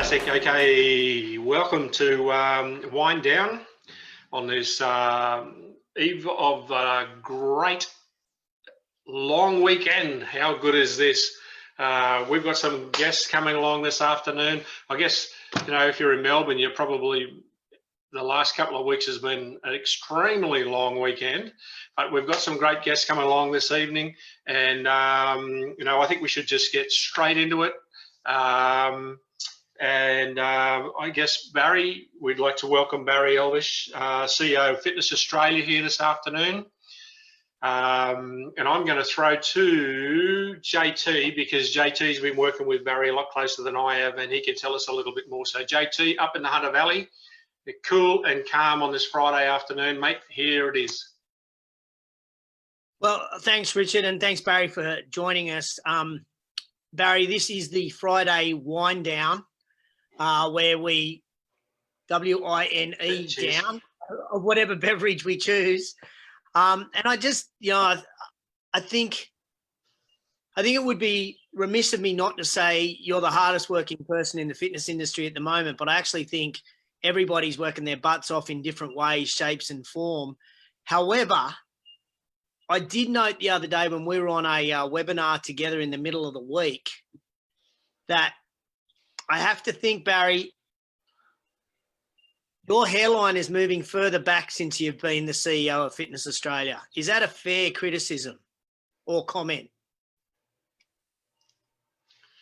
Fantastic. Okay, welcome to Wind Down on this eve of a great long weekend. How good is this? We've got some guests coming along this afternoon. I guess, you know, if you're in Melbourne, you're probably, the last couple of weeks has been an extremely long weekend, but we've got some great guests coming along this evening. And, you know, I think we should just get straight into it. I guess, Barry, we'd like to welcome Barry Elvish, CEO of Fitness Australia, here this afternoon. And I'm going to throw to JT, because JT's been working with Barry a lot closer than I have, and he can tell us a little bit more. So JT, up in the Hunter Valley, cool and calm on this Friday afternoon, mate. Here it is. Well, thanks, Richard, and thanks, Barry, for joining us. Barry, this is the Friday wind down, where we W-I-N-E down, whatever beverage we choose. And I just, you know, I think it would be remiss of me not to say you're the hardest working person in the fitness industry at the moment, but I actually think everybody's working their butts off in different ways, shapes and form. However, I did note the other day when we were on a webinar together in the middle of the week that I have to think, Barry, your hairline is moving further back since you've been the CEO of Fitness Australia. Is that a fair criticism or comment?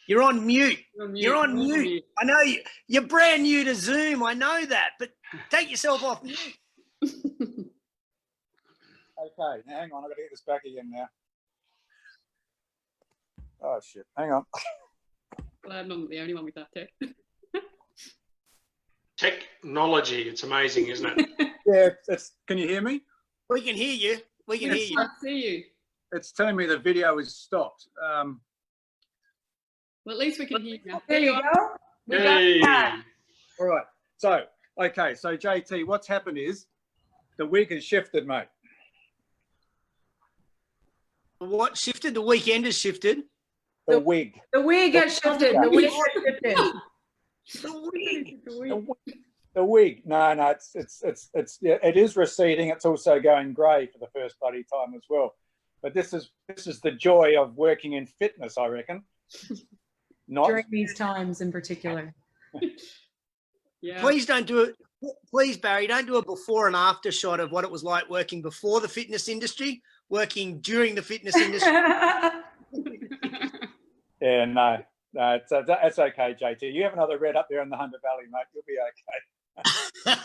You're on mute. You're on mute. I know you're brand new to Zoom. I know that, but take yourself off mute. Okay, hang on. I've got to get this back again now. Oh, shit. Hang on. Glad I'm not the only one with that tech. Technology. It's amazing, isn't it? Yeah, can you hear me? We can hear you. We can hear you. I see you. It's telling me the video is stopped. Well, at least we can hear you now. There you go. We Hey. got that. All right. So, okay. So, JT, what's happened is the week has shifted, mate. What shifted? The weekend has shifted. The wig. The wig has shifted. The wig has shifted. The wig. No, it is receding. It's also going grey for the first bloody time as well. But this is the joy of working in fitness, I reckon. Not During these times in particular. Yeah. Please don't do it. Please, Barry, don't do a before and after shot of what it was like working before the fitness industry, working during the fitness industry. Yeah, no, that's okay, JT. You have another red up there in the Hunter Valley, mate. You'll be okay.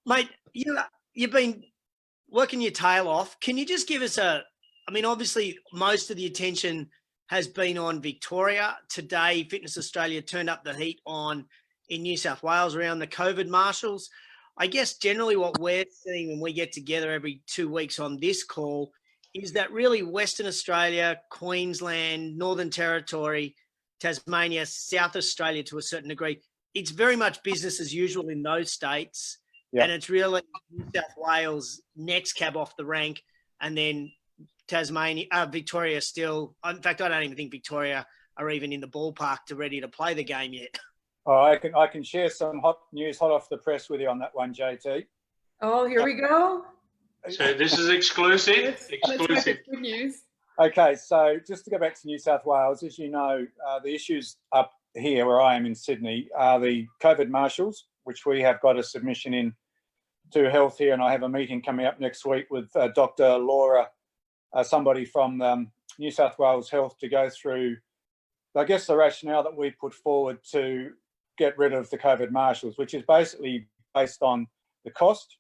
Mate, you've been working your tail off. Can you just give us I mean, obviously, most of the attention has been on Victoria. Today, Fitness Australia turned up the heat in New South Wales around the COVID marshals. I guess generally what we're seeing when we get together every 2 weeks on this call is that really Western Australia, Queensland, Northern Territory, Tasmania, South Australia to a certain degree, it's very much business as usual in those states. Yep. And it's really New South Wales next cab off the rank, and then Tasmania, Victoria still. In fact, I don't even think Victoria are even in the ballpark to ready to play the game yet. Oh, I can share some hot news hot off the press with you on that one, JT. Oh, here we go. So this is exclusive. Exclusive. Good news. Okay, so just to go back to New South Wales, as you know, the issues up here where I am in Sydney are the COVID marshals, which we have got a submission in to health here, and I have a meeting coming up next week with Dr. Laura, somebody from New South Wales Health, to go through, I guess, the rationale that we put forward to get rid of the COVID marshals, which is basically based on the cost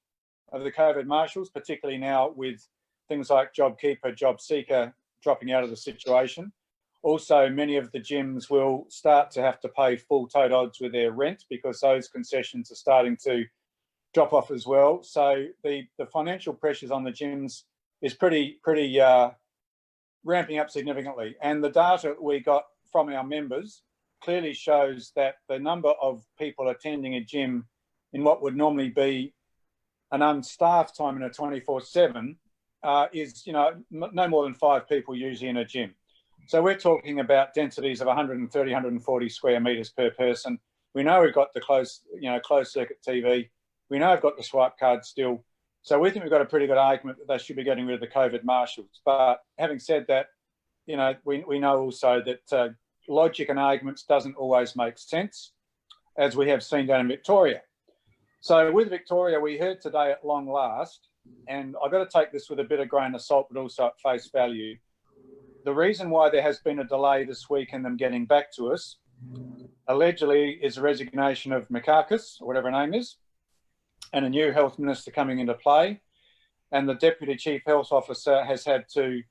of the COVID marshals, particularly now with things like JobKeeper, JobSeeker dropping out of the situation. Also, many of the gyms will start to have to pay full tote odds with their rent because those concessions are starting to drop off as well. So the financial pressures on the gyms is pretty ramping up significantly. And the data we got from our members clearly shows that the number of people attending a gym in what would normally be an unstaffed time in a 24/7 is, you know, no more than 5 people usually in a gym. So we're talking about densities of 130, 140 square metres per person. We know we've got the closed circuit TV. We know we've got the swipe card still. So we think we've got a pretty good argument that they should be getting rid of the COVID marshals. But having said that, we know also that logic and arguments doesn't always make sense, as we have seen down in Victoria. So with Victoria, we heard today at long last, and I've got to take this with a bit of grain of salt, but also at face value. The reason why there has been a delay this week in them getting back to us, allegedly, is the resignation of Mikakis, or whatever her name is, and a new health minister coming into play. And the Deputy Chief Health Officer has had to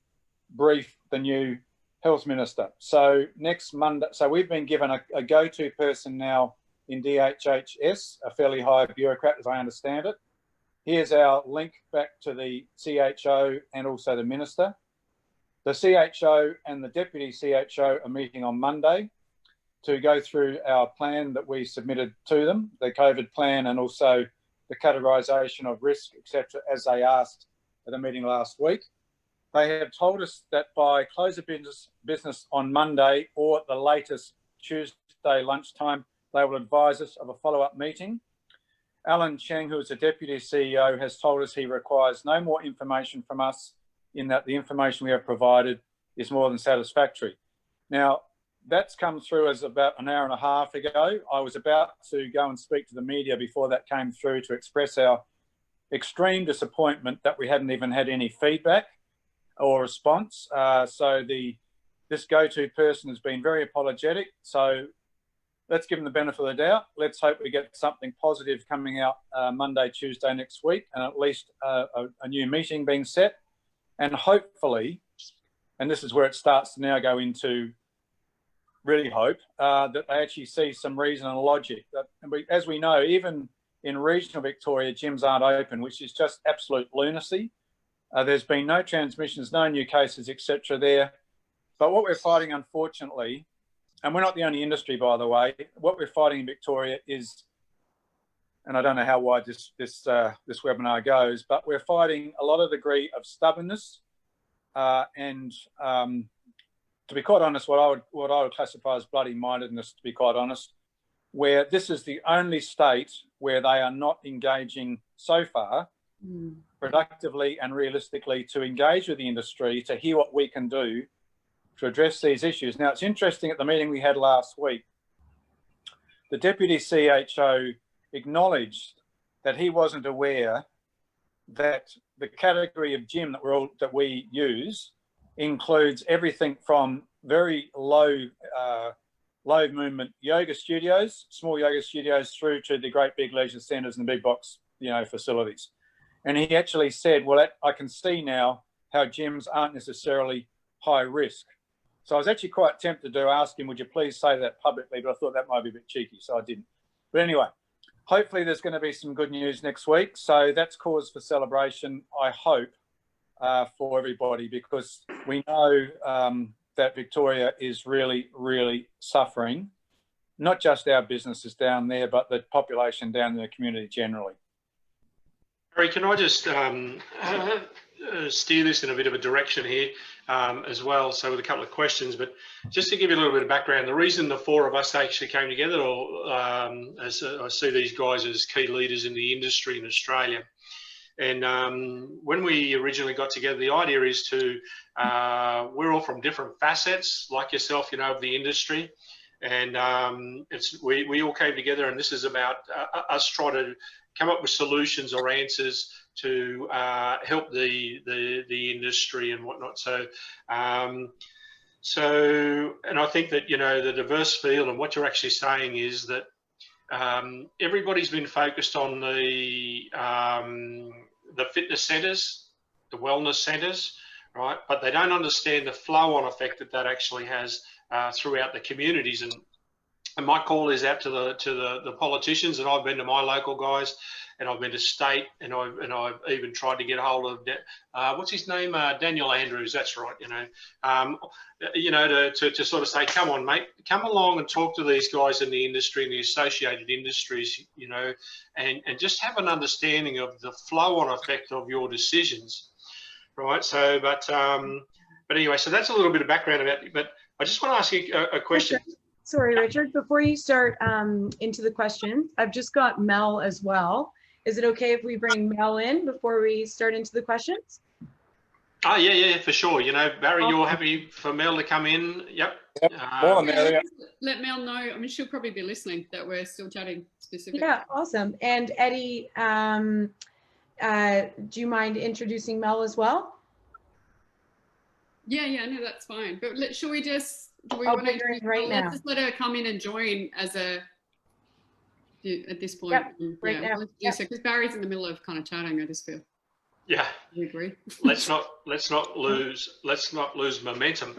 brief the new health minister. So next Monday, so we've been given a go-to person now in DHHS, a fairly high bureaucrat, as I understand it. Here's our link back to the CHO and also the minister. The CHO and the Deputy CHO are meeting on Monday to go through our plan that we submitted to them, the COVID plan, and also the categorisation of risk, etc., as they asked at the meeting last week. They have told us that by close of business on Monday or at the latest Tuesday lunchtime, they will advise us of a follow-up meeting. Alan Cheng, who is the Deputy CEO, has told us he requires no more information from us, in that the information we have provided is more than satisfactory. Now, that's come through as about an hour and a half ago. I was about to go and speak to the media before that came through to express our extreme disappointment that we hadn't even had any feedback or response. This go-to person has been very apologetic. So let's give them the benefit of the doubt. Let's hope we get something positive coming out Monday, Tuesday next week, and at least a new meeting being set. And hopefully, and this is where it starts to now go into really hope, that they actually see some reason and logic. As we know, even in regional Victoria, gyms aren't open, which is just absolute lunacy. There's been no transmissions, no new cases, etc. there. But what we're fighting, unfortunately, and we're not the only industry, by the way, what we're fighting in Victoria is, and I don't know how wide this webinar goes, but we're fighting a lot of degree of stubbornness and to be quite honest, what I would classify as bloody mindedness, to be quite honest, where this is the only state where they are not engaging so far productively and realistically to engage with the industry, to hear what we can do to address these issues. Now, it's interesting, at the meeting we had last week, the Deputy CHO acknowledged that he wasn't aware that the category of gym that we use includes everything from very low movement yoga studios, small yoga studios, through to the great big leisure centres and the big box, facilities. And he actually said, well, I can see now how gyms aren't necessarily high risk. So I was actually quite tempted to ask him, would you please say that publicly? But I thought that might be a bit cheeky, so I didn't. But anyway, hopefully there's going to be some good news next week. So that's cause for celebration, I hope, for everybody, because we know that Victoria is really, really suffering, not just our businesses down there, but the population down in the community generally. Harry, can I just steer this in a bit of a direction here as well, so with a couple of questions, but just to give you a little bit of background, the reason the four of us actually came together, or as I see these guys as key leaders in the industry in Australia, and when we originally got together, the idea is to, we're all from different facets, like yourself, of the industry, and we all came together, and this is about us trying to come up with solutions or answers to help the industry and whatnot. So, and I think that, the diverse field, and what you're actually saying is that everybody's been focused on the fitness centres, the wellness centres, right? But they don't understand the flow-on effect that actually has throughout the communities. And my call is out to the politicians, and I've been to my local guys, and I've been to state, and I've even tried to get a hold of what's his name, Daniel Andrews. That's right. To sort of say, come on, mate, come along and talk to these guys in the industry and the associated industries, and just have an understanding of the flow-on effect of your decisions, right? So, but anyway, so that's a little bit of background about it. But I just want to ask you a question. Sorry, Richard, before you start into the questions, I've just got Mel as well. Is it okay if we bring Mel in before we start into the questions? Oh, yeah, for sure. You know, Barry, you're Awesome. happy for Mel to come in? Yep. Yep. Well, Amelia. Let Mel know. I mean, she'll probably be listening that we're still chatting specifically. Yeah, awesome. And Eddie, do you mind introducing Mel as well? Yeah, no, that's fine. But should we just, do we I'll want to bring her in right now. let's just let her come in and join as a, at this point. Yep, right yeah, now. let's do so, because Barry's in the middle of kind of chatting, I just feel. Yeah. We agree. Let's not lose momentum.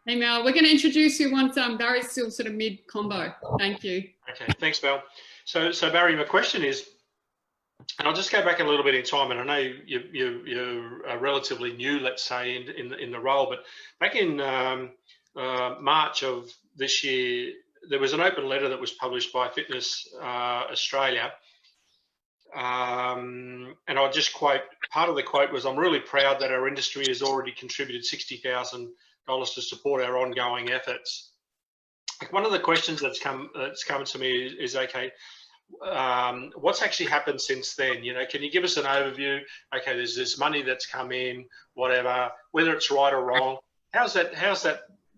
Hey Mel, we're going to introduce you once Barry's still sort of mid combo. Thank you. Okay, thanks, Mel. So Barry, my question is, and I'll just go back a little bit in time, and I know you're relatively new, let's say, in the role, but back in March of this year, there was an open letter that was published by Fitness Australia. And I'll just quote, part of the quote was, "I'm really proud that our industry has already contributed $60,000 to support our ongoing efforts." Like, one of the questions that's come to me is okay, what's actually happened since then? You know, can you give us an overview? Okay, there's this money that's come in, whatever, whether it's right or wrong. How's that?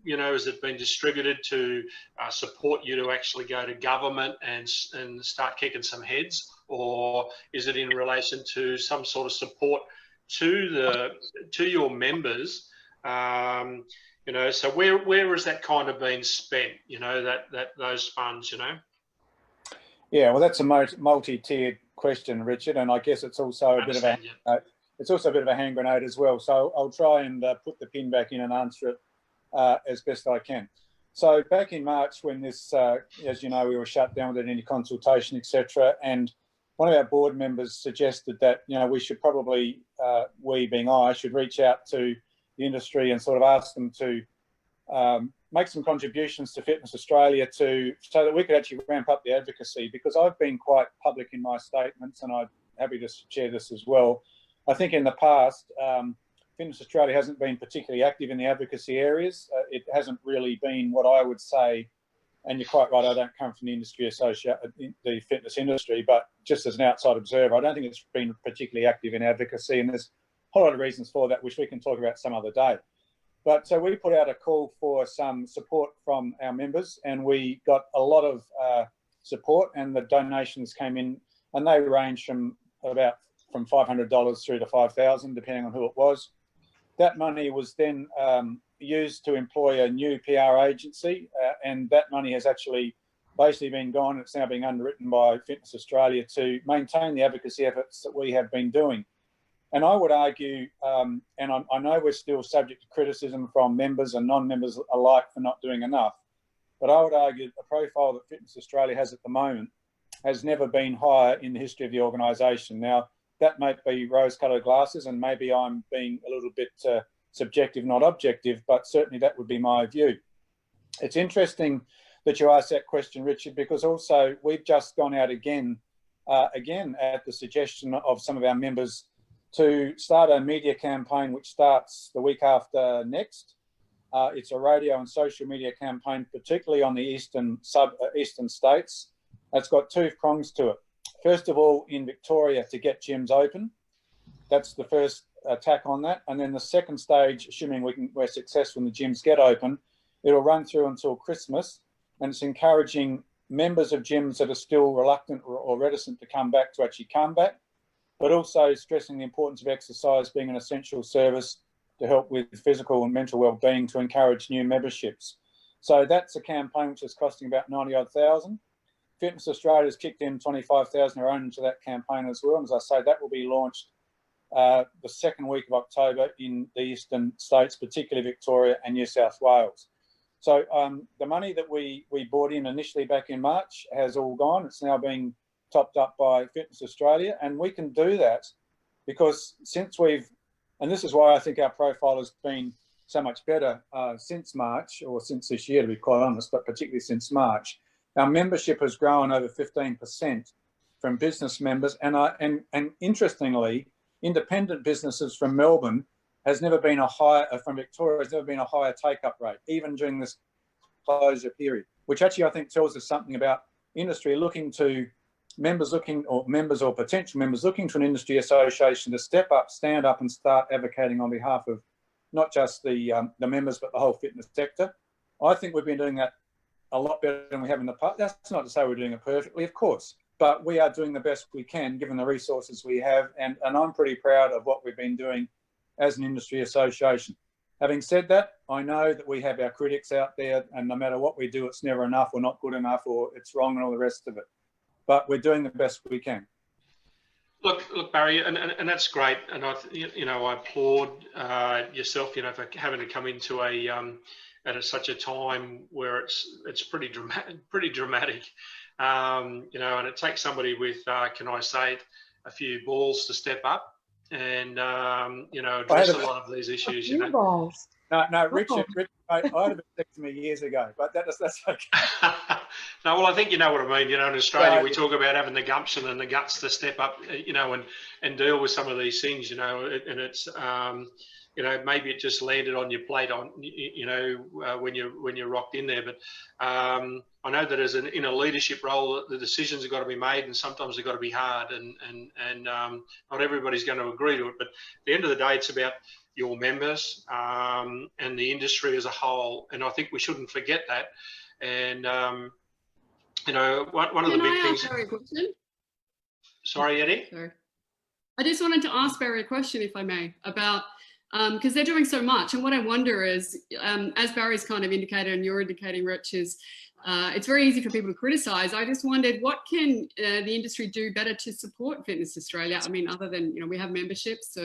You know, has it been distributed to support you to actually go to government and start kicking some heads, or is it in relation to some sort of support to your members? You know, so where has that kind of been spent? You know, those funds. You know. Yeah, well, that's a multi-tiered question, Richard, and I guess it's also a bit of a hand grenade as well. So I'll try and put the pin back in and answer it as best I can. So back in March, when this, as you know, we were shut down without any consultation, etc., and one of our board members suggested that, you know, we should probably, we being I, should reach out to the industry and sort of ask them to make some contributions to Fitness Australia so that we could actually ramp up the advocacy, because I've been quite public in my statements, and I'm happy to share this as well. I think in the past, Fitness Australia hasn't been particularly active in the advocacy areas. It hasn't really been what I would say, and you're quite right, I don't come from the industry the fitness industry, but just as an outside observer, I don't think it's been particularly active in advocacy, and there's a whole lot of reasons for that, which we can talk about some other day. But so we put out a call for some support from our members, and we got a lot of support, and the donations came in, and they range from $500 through to $5,000, depending on who it was. That money was then used to employ a new PR agency, and that money has actually basically been gone. It's now being underwritten by Fitness Australia to maintain the advocacy efforts that we have been doing. And I would argue, and I know we're still subject to criticism from members and non-members alike for not doing enough, but I would argue that the profile that Fitness Australia has at the moment has never been higher in the history of the organisation. Now, that might be rose-coloured glasses, and maybe I'm being a little bit subjective, not objective, but certainly that would be my view. It's interesting that you asked that question, Richard, because also we've just gone out again at the suggestion of some of our members to start a media campaign which starts the week after next. It's a radio and social media campaign, particularly on the eastern states. It's got two prongs to it. First of all, in Victoria, to get gyms open. That's the first attack on that. And then the second stage, assuming we're successful and the gyms get open, it'll run through until Christmas. And it's encouraging members of gyms that are still reluctant or reticent to come back to actually come back, but also stressing the importance of exercise being an essential service to help with physical and mental well-being, to encourage new memberships. So that's a campaign which is costing about 90-odd thousand. Fitness Australia has kicked in 25,000 of their own into that campaign as well. And as I say, that will be launched the second week of October in the eastern states, particularly Victoria and New South Wales. So the money that we brought in initially back in March has all gone. It's now being topped up by Fitness Australia. And we can do that because since and this is why I think our profile has been so much better since March, or since this year, to be quite honest, but particularly since March. Our membership has grown over 15% from business members, and interestingly, independent businesses from Melbourne has never been from Victoria has never been a higher take-up rate, even during this closure period, which actually I think tells us something about industry members or potential members looking to an industry association to step up, stand up and start advocating on behalf of not just the members, but the whole fitness sector. I think we've been doing that a lot better than we have in the past. That's not to say we're doing it perfectly, of course, but we are doing the best we can given the resources we have. And I'm pretty proud of what we've been doing as an industry association. Having said that, I know that we have our critics out there, and no matter what we do, it's never enough or not good enough or it's wrong and all the rest of it. But we're doing the best we can. Look, Barry, and that's great. And I applaud yourself, for having to come into at such a time where it's pretty dramatic, and it takes somebody with, can I say it, a few balls to step up and address a lot of these issues. Balls. No, Richard, I'd have been to me years ago, but that's okay. No, well, I think you know what I mean. In Australia, we talk about having the gumption and the guts to step up, and deal with some of these things, and it's, maybe it just landed on your plate when you're rocked in there. But I know that in a leadership role, the decisions have got to be made, and sometimes they've got to be hard, and not everybody's going to agree to it. But at the end of the day, it's about your members and the industry as a whole, and I think we shouldn't forget that. And one of the big things. Barry a question? Sorry, Eddie. Sorry. I just wanted to ask Barry a question, if I may, about because they're doing so much, and what I wonder is, as Barry's kind of indicated and you're indicating, Rich, is it's very easy for people to criticise. I just wondered, what can the industry do better to support Fitness Australia? I mean, other than we have memberships,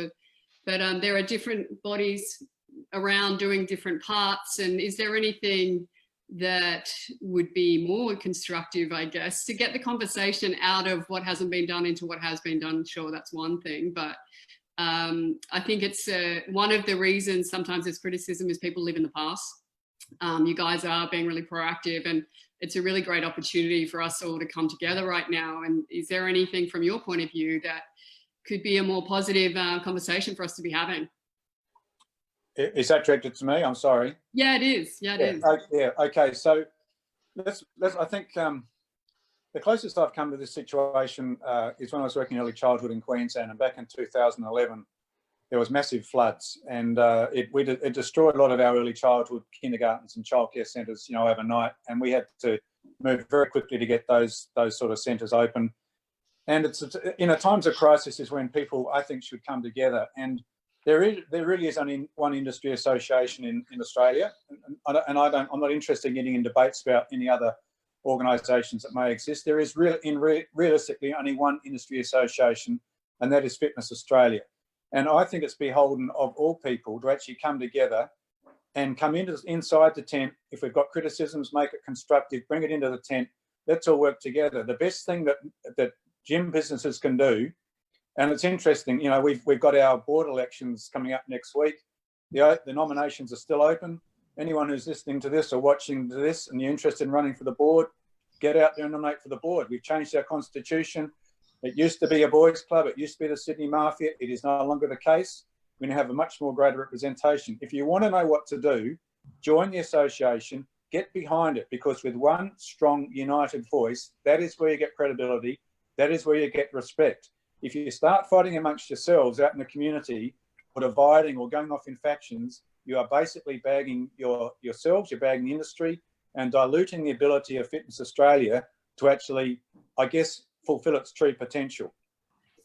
but there are different bodies around doing different parts, and is there anything that would be more constructive, I guess, to get the conversation out of what hasn't been done into what has been done? Sure, that's one thing, but I think it's one of the reasons sometimes there's criticism is people live in the past. You guys are being really proactive, and it's a really great opportunity for us all to come together right now. And is there anything from your point of view that could be a more positive conversation for us to be having? Is that directed to me? I'm sorry. Yeah, it is. Yeah, it is. Yeah. Okay. So let's. I think the closest I've come to this situation is when I was working in early childhood in Queensland, and back in 2011, there was massive floods, and it destroyed a lot of our early childhood kindergartens and childcare centres, overnight, and we had to move very quickly to get those sort of centres open. And it's times of crisis is when people, I think, should come together. And there really is only one industry association in Australia, and I'm not interested in getting in debates about any other organisations that may exist. There is realistically only one industry association, and that is Fitness Australia. And I think it's beholden of all people to actually come together and come inside the tent. If we've got criticisms, make it constructive, bring it into the tent. Let's all work together. The best thing that gym businesses can do, and it's interesting, we've got our board elections coming up next week. The nominations are still open. Anyone who's listening to this or watching this and you're interested in running for the board, get out there and nominate for the board. We've changed our constitution. It used to be a boys' club. It used to be the Sydney Mafia. It is no longer the case. We now have a much more greater representation. If you want to know what to do, join the association, get behind it, because with one strong, united voice, that is where you get credibility. That is where you get respect. If you start fighting amongst yourselves out in the community, or dividing or going off in factions, you are basically bagging yourselves, you're bagging the industry, and diluting the ability of Fitness Australia to actually, I guess, fulfill its true potential.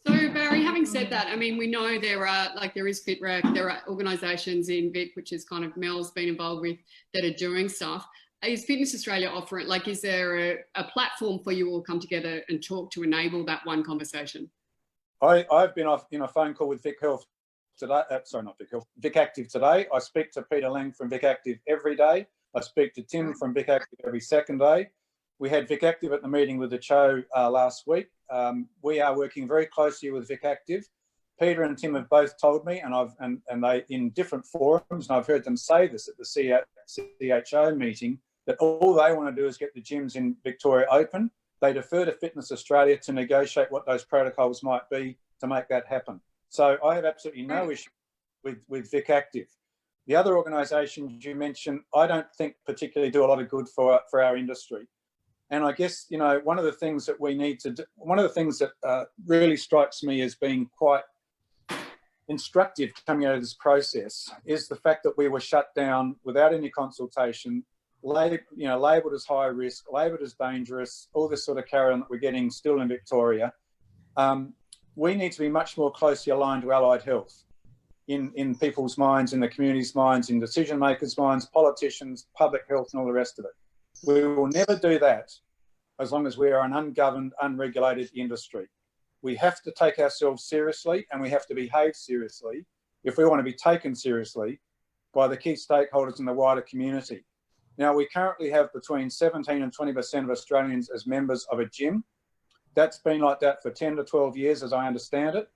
So Barry, having said that, I mean, we know there is FitRec, there are organisations in Vic, which is kind of Mel's been involved with, that are doing stuff. Is Fitness Australia offering, is there a platform for you all come together and talk to enable that one conversation? I've been in a phone call with Vic Health today. Sorry, not Vic Health, Vic Active today. I speak to Peter Lang from Vic Active every day. I speak to Tim from Vic Active every second day. We had Vic Active at the meeting with the Cho last week. We are working very closely with Vic Active. Peter and Tim have both told me, and they in different forums, and I've heard them say this at the CHO meeting, that all they want to do is get the gyms in Victoria open. They defer to Fitness Australia to negotiate what those protocols might be to make that happen. So I have absolutely no issue with Vic Active. The other organisations you mentioned, I don't think particularly do a lot of good for our industry. And I guess, you know, one of the things that we need to do, one of the things that really strikes me as being quite instructive coming out of this process is the fact that we were shut down without any consultation, labelled as high risk, labelled as dangerous, all this sort of carry on that we're getting still in Victoria. We need to be much more closely aligned to allied health in people's minds, in the community's minds, in decision makers' minds, politicians, public health and all the rest of it. We will never do that as long as we are an ungoverned, unregulated industry. We have to take ourselves seriously and we have to behave seriously if we want to be taken seriously by the key stakeholders in the wider community. Now, we currently have between 17 and 20% of Australians as members of a gym. That's been like that for 10 to 12 years, as I understand it.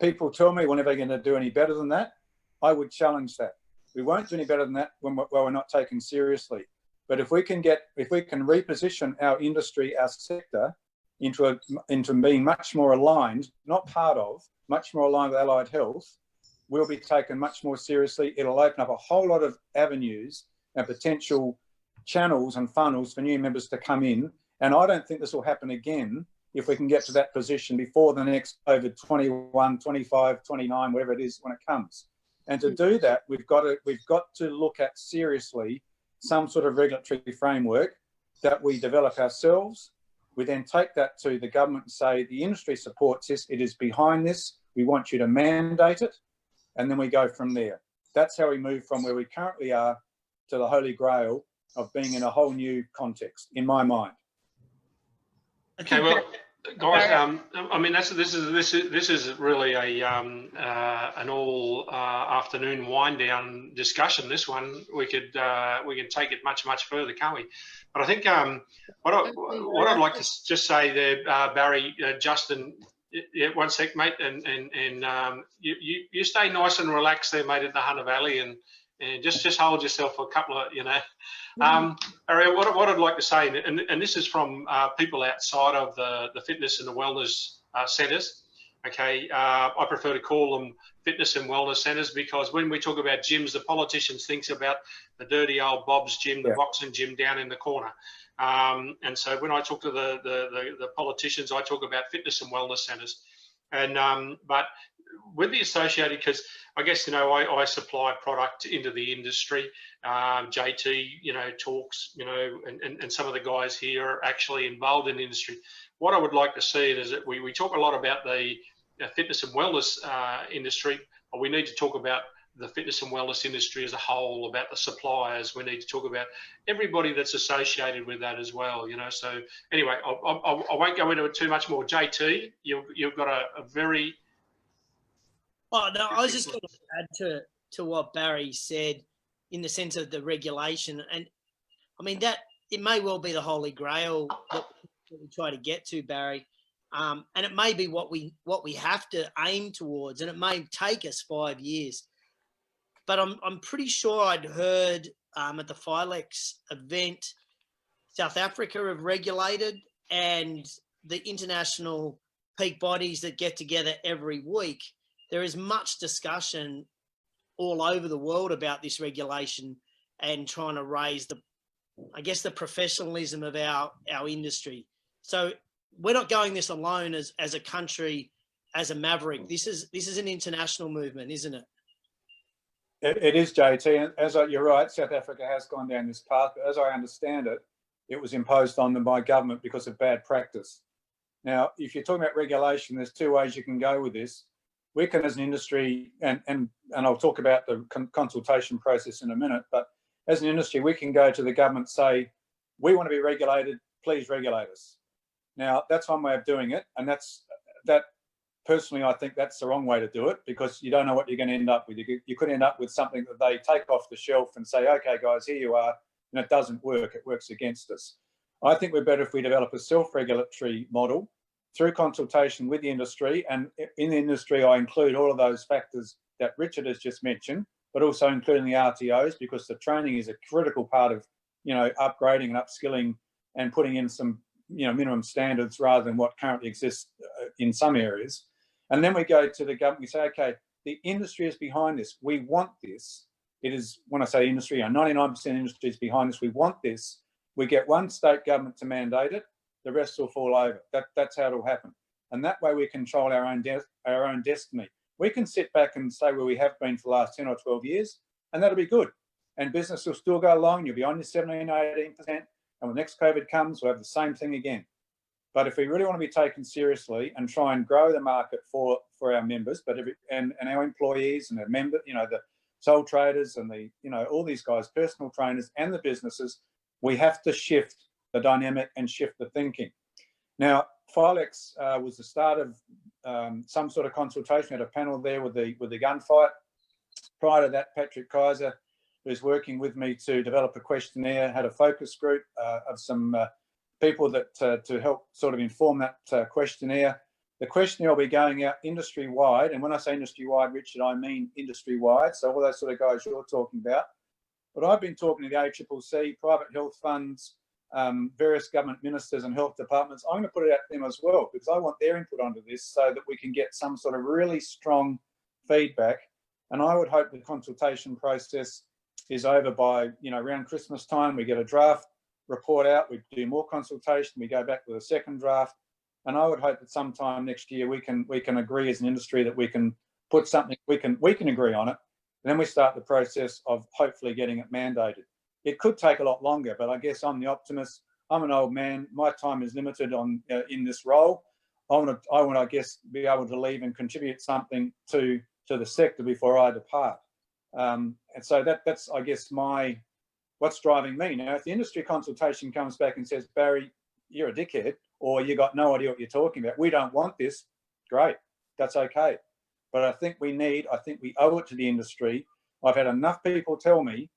People tell me we're never going to do any better than that. I would challenge that. We won't do any better than that when we're not taken seriously. But if we can reposition our industry, our sector, into being much more aligned, not part of, much more aligned with allied health, we'll be taken much more seriously. It'll open up a whole lot of avenues and potential channels and funnels for new members to come in. And I don't think this will happen again if we can get to that position before the next COVID 21, 25, 29, whatever it is when it comes. And to do that, we've got to look at seriously some sort of regulatory framework that we develop ourselves. We then take that to the government and say, the industry supports this, it is behind this, we want you to mandate it, and then we go from there. That's how we move from where we currently are to the holy grail of being in a whole new context, in my mind. Okay, well, guys, I mean, this is really a an all afternoon wind down discussion. This one we can take it much further, can't we? But I think what I'd like to just say there, Barry, Justin, yeah, one sec, mate, and you stay nice and relaxed there, mate, at the Hunter Valley, and just hold yourself for a couple of, you know. Barry, what I'd like to say, and this is from people outside of the fitness and the wellness centres. Okay, I prefer to call them fitness and wellness centres because when we talk about gyms, the politicians think about the dirty old Bob's gym, the boxing gym down in the corner. And so when I talk to the politicians, I talk about fitness and wellness centres. And but with the associated, because I guess, you know, I supply product into the industry. JT, you know, talks, you know, and some of the guys here are actually involved in the industry. What I would like to see is that we talk a lot about the fitness and wellness industry, but we need to talk about the fitness and wellness industry as a whole, about the suppliers. We need to talk about everybody that's associated with that as well, you know. So anyway, I won't go into it too much more. JT, you've got a very... Oh, no, I was just going to add to what Barry said in the sense of the regulation. And I mean, that it may well be the holy grail that we try to get to, Barry. And it may be what we have to aim towards, and it may take us 5 years. But I'm pretty sure I'd heard at the Philex event, South Africa have regulated, and the international peak bodies that get together every week, there is much discussion all over the world about this regulation and trying to raise the professionalism of our industry. So we're not going this alone as a country, as a maverick. This is an international movement, isn't it? It is, JT. And you're right, South Africa has gone down this path, but as I understand it, it was imposed on them by government because of bad practice. Now, if you're talking about regulation, there's two ways you can go with this. We can, as an industry, and I'll talk about the consultation process in a minute, but as an industry, we can go to the government and say, we want to be regulated, please regulate us. Now, that's one way of doing it, and that personally, I think that's the wrong way to do it because you don't know what you're going to end up with. You could end up with something that they take off the shelf and say, okay, guys, here you are, and it doesn't work, it works against us. I think we're better if we develop a self-regulatory model through consultation with the industry, and in the industry I include all of those factors that Richard has just mentioned, but also including the RTOs, because the training is a critical part of, you know, upgrading and upskilling and putting in some, you know, minimum standards rather than what currently exists in some areas. And then we go to the government, we say, okay, the industry is behind this, we want this, it is, when I say industry, 99% industry is behind this. We want this. We get one state government to mandate it, the rest will fall over. That's how it'll happen. And that way we control our own destiny. We can sit back and say where we have been for the last 10 or 12 years, and that'll be good. And business will still go along. You'll be on your 17, 18%. And when the next COVID comes, we'll have the same thing again. But if we really want to be taken seriously and try and grow the market for our members, and our employees and our members, the sole traders and all these guys, personal trainers and the businesses, we have to shift the dynamic and shift the thinking. Now, Filex was the start of some sort of consultation. We had a panel there with the gunfight. Prior to that, Patrick Kaiser, who's working with me to develop a questionnaire, had a focus group of some people that to help sort of inform that questionnaire. The questionnaire will be going out industry-wide, and when I say industry-wide, Richard, I mean industry-wide, so all those sort of guys you're talking about. But I've been talking to the ACCC, private health funds, various government ministers and health departments. I'm going to put it out to them as well, because I want their input onto this so that we can get some sort of really strong feedback. And I would hope the consultation process is over by, around Christmas time. We get a draft report out, we do more consultation, we go back with a second draft. And I would hope that sometime next year we can agree as an industry that we can put something, we can agree on it. And then we start the process of hopefully getting it mandated. It could take a lot longer, but I guess I'm the optimist. I'm an old man. My time is limited in this role. I want to, I guess, be able to leave and contribute something to the sector before I depart. And so that's, I guess, what's driving me. Now, if the industry consultation comes back and says, Barry, you're a dickhead, or you got no idea what you're talking about, we don't want this, great, that's okay. But I think we owe it to the industry. I've had enough people tell me,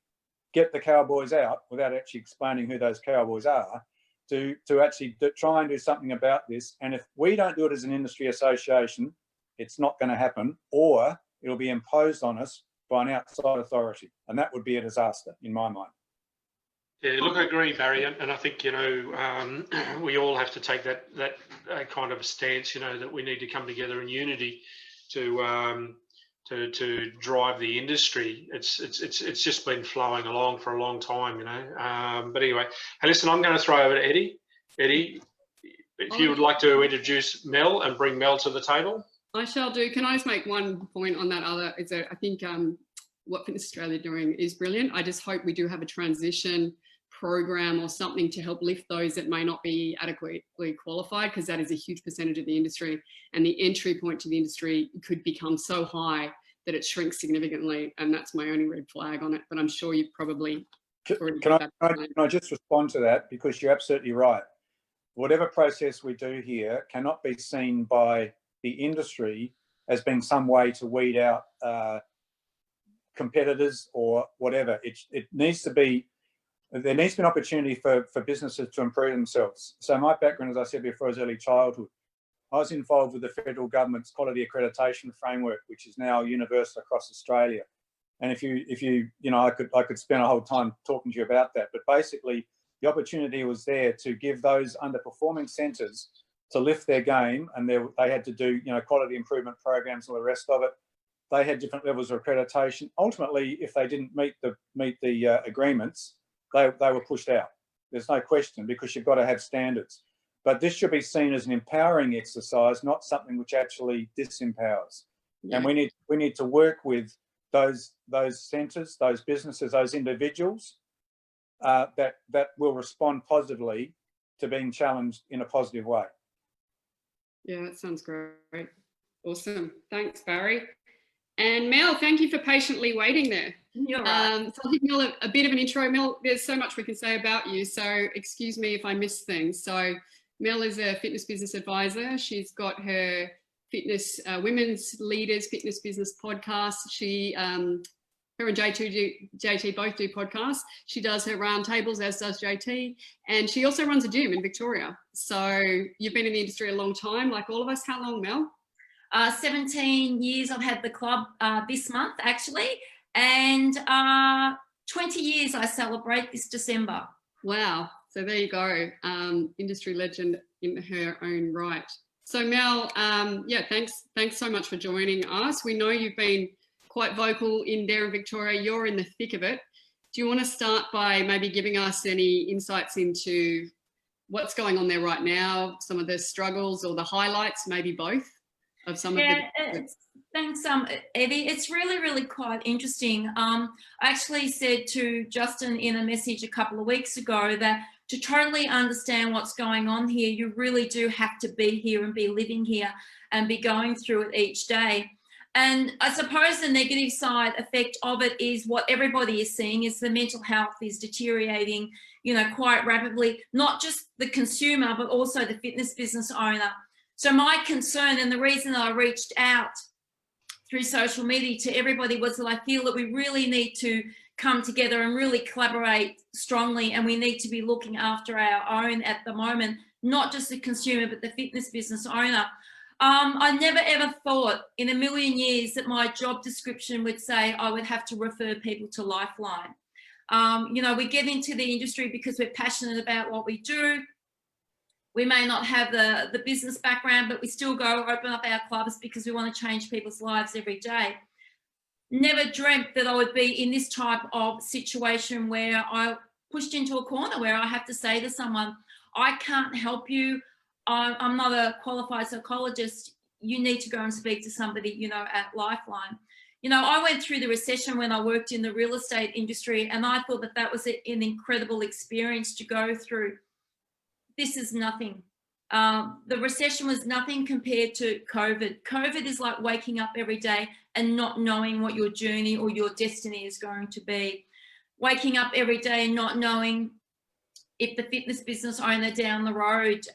get the cowboys out, without actually explaining who those cowboys are, to actually try and do something about this. And if we don't do it as an industry association, it's not going to happen, or it'll be imposed on us by an outside authority. And that would be a disaster in my mind. Yeah, look, I agree, Barry, and I think we all have to take that kind of a stance. That we need to come together in unity to drive the industry. It's just been flowing along for a long time, But anyway, hey, listen, I'm going to throw over to Eddie. Eddie, if you would like to introduce Mel and bring Mel to the table. I shall do. Can I just make one point on that other? I think what Fitness Australia are doing is brilliant. I just hope we do have a transition program or something to help lift those that may not be adequately qualified, because that is a huge percentage of the industry, and the entry point to the industry could become so high that it shrinks significantly, and that's my only red flag on it. But I'm sure you've probably can I just respond to that, because you're absolutely right. Whatever process we do here cannot be seen by the industry as being some way to weed out competitors or whatever. It needs to be. There needs to be an opportunity for businesses to improve themselves. So my background, as I said before, is early childhood. I was involved with the federal government's quality accreditation framework, which is now universal across Australia. And if you I could spend a whole time talking to you about that. But basically, the opportunity was there to give those underperforming centres to lift their game, and they had to do quality improvement programs and all the rest of it. They had different levels of accreditation. Ultimately, if they didn't meet the agreements, they were pushed out. There's no question, because you've got to have standards. But this should be seen as an empowering exercise, not something which actually disempowers. Yeah. And we need to work with those centres, those businesses, those individuals that will respond positively to being challenged in a positive way. Yeah, that sounds great. Awesome. Thanks, Barry. And Mel, thank you for patiently waiting there. You're right. So I'll give Mel a bit of an intro. Mel, there's so much we can say about you, so excuse me if I miss things. So Mel is a fitness business advisor. She's got her fitness, Women's Leaders Fitness Business podcast. Her and JT both do podcasts. She does her roundtables, as does JT. And she also runs a gym in Victoria. So you've been in the industry a long time, like all of us. How long, Mel? 17 years I've had the club this month, actually. And 20 years I celebrate this December. Wow. So there you go. Industry legend in her own right. So Mel, yeah, thanks so much for joining us. We know you've been quite vocal in there in Victoria. You're in the thick of it. Do you want to start by maybe giving us any insights into what's going on there right now, some of the struggles or the highlights, maybe both, of some of the... Thanks, Evie. It's really, really quite interesting. I actually said to Justin in a message a couple of weeks ago that to totally understand what's going on here, you really do have to be here and be living here and be going through it each day. And I suppose the negative side effect of it is what everybody is seeing is the mental health is deteriorating, you know, quite rapidly, not just the consumer, but also the fitness business owner. So my concern, and the reason that I reached out through social media to everybody, was that I feel that we really need to come together and really collaborate strongly, and we need to be looking after our own at the moment, not just the consumer, but the fitness business owner. I never ever thought in a million years that my job description would say I would have to refer people to Lifeline. You know, we get into the industry because we're passionate about what we do. We may not have the business background, but we still go open up our clubs because we want to change people's lives every day. Never dreamt that I would be in this type of situation where I pushed into a corner where I have to say to someone, I can't help you. I'm not a qualified psychologist. You need to go and speak to somebody, you know, at Lifeline. You know, I went through the recession when I worked in the real estate industry, and I thought that that was an incredible experience to go through. This is nothing. The recession was nothing compared to COVID. COVID is like waking up every day and not knowing what your journey or your destiny is going to be. Waking up every day and not knowing if the fitness business owner down the road,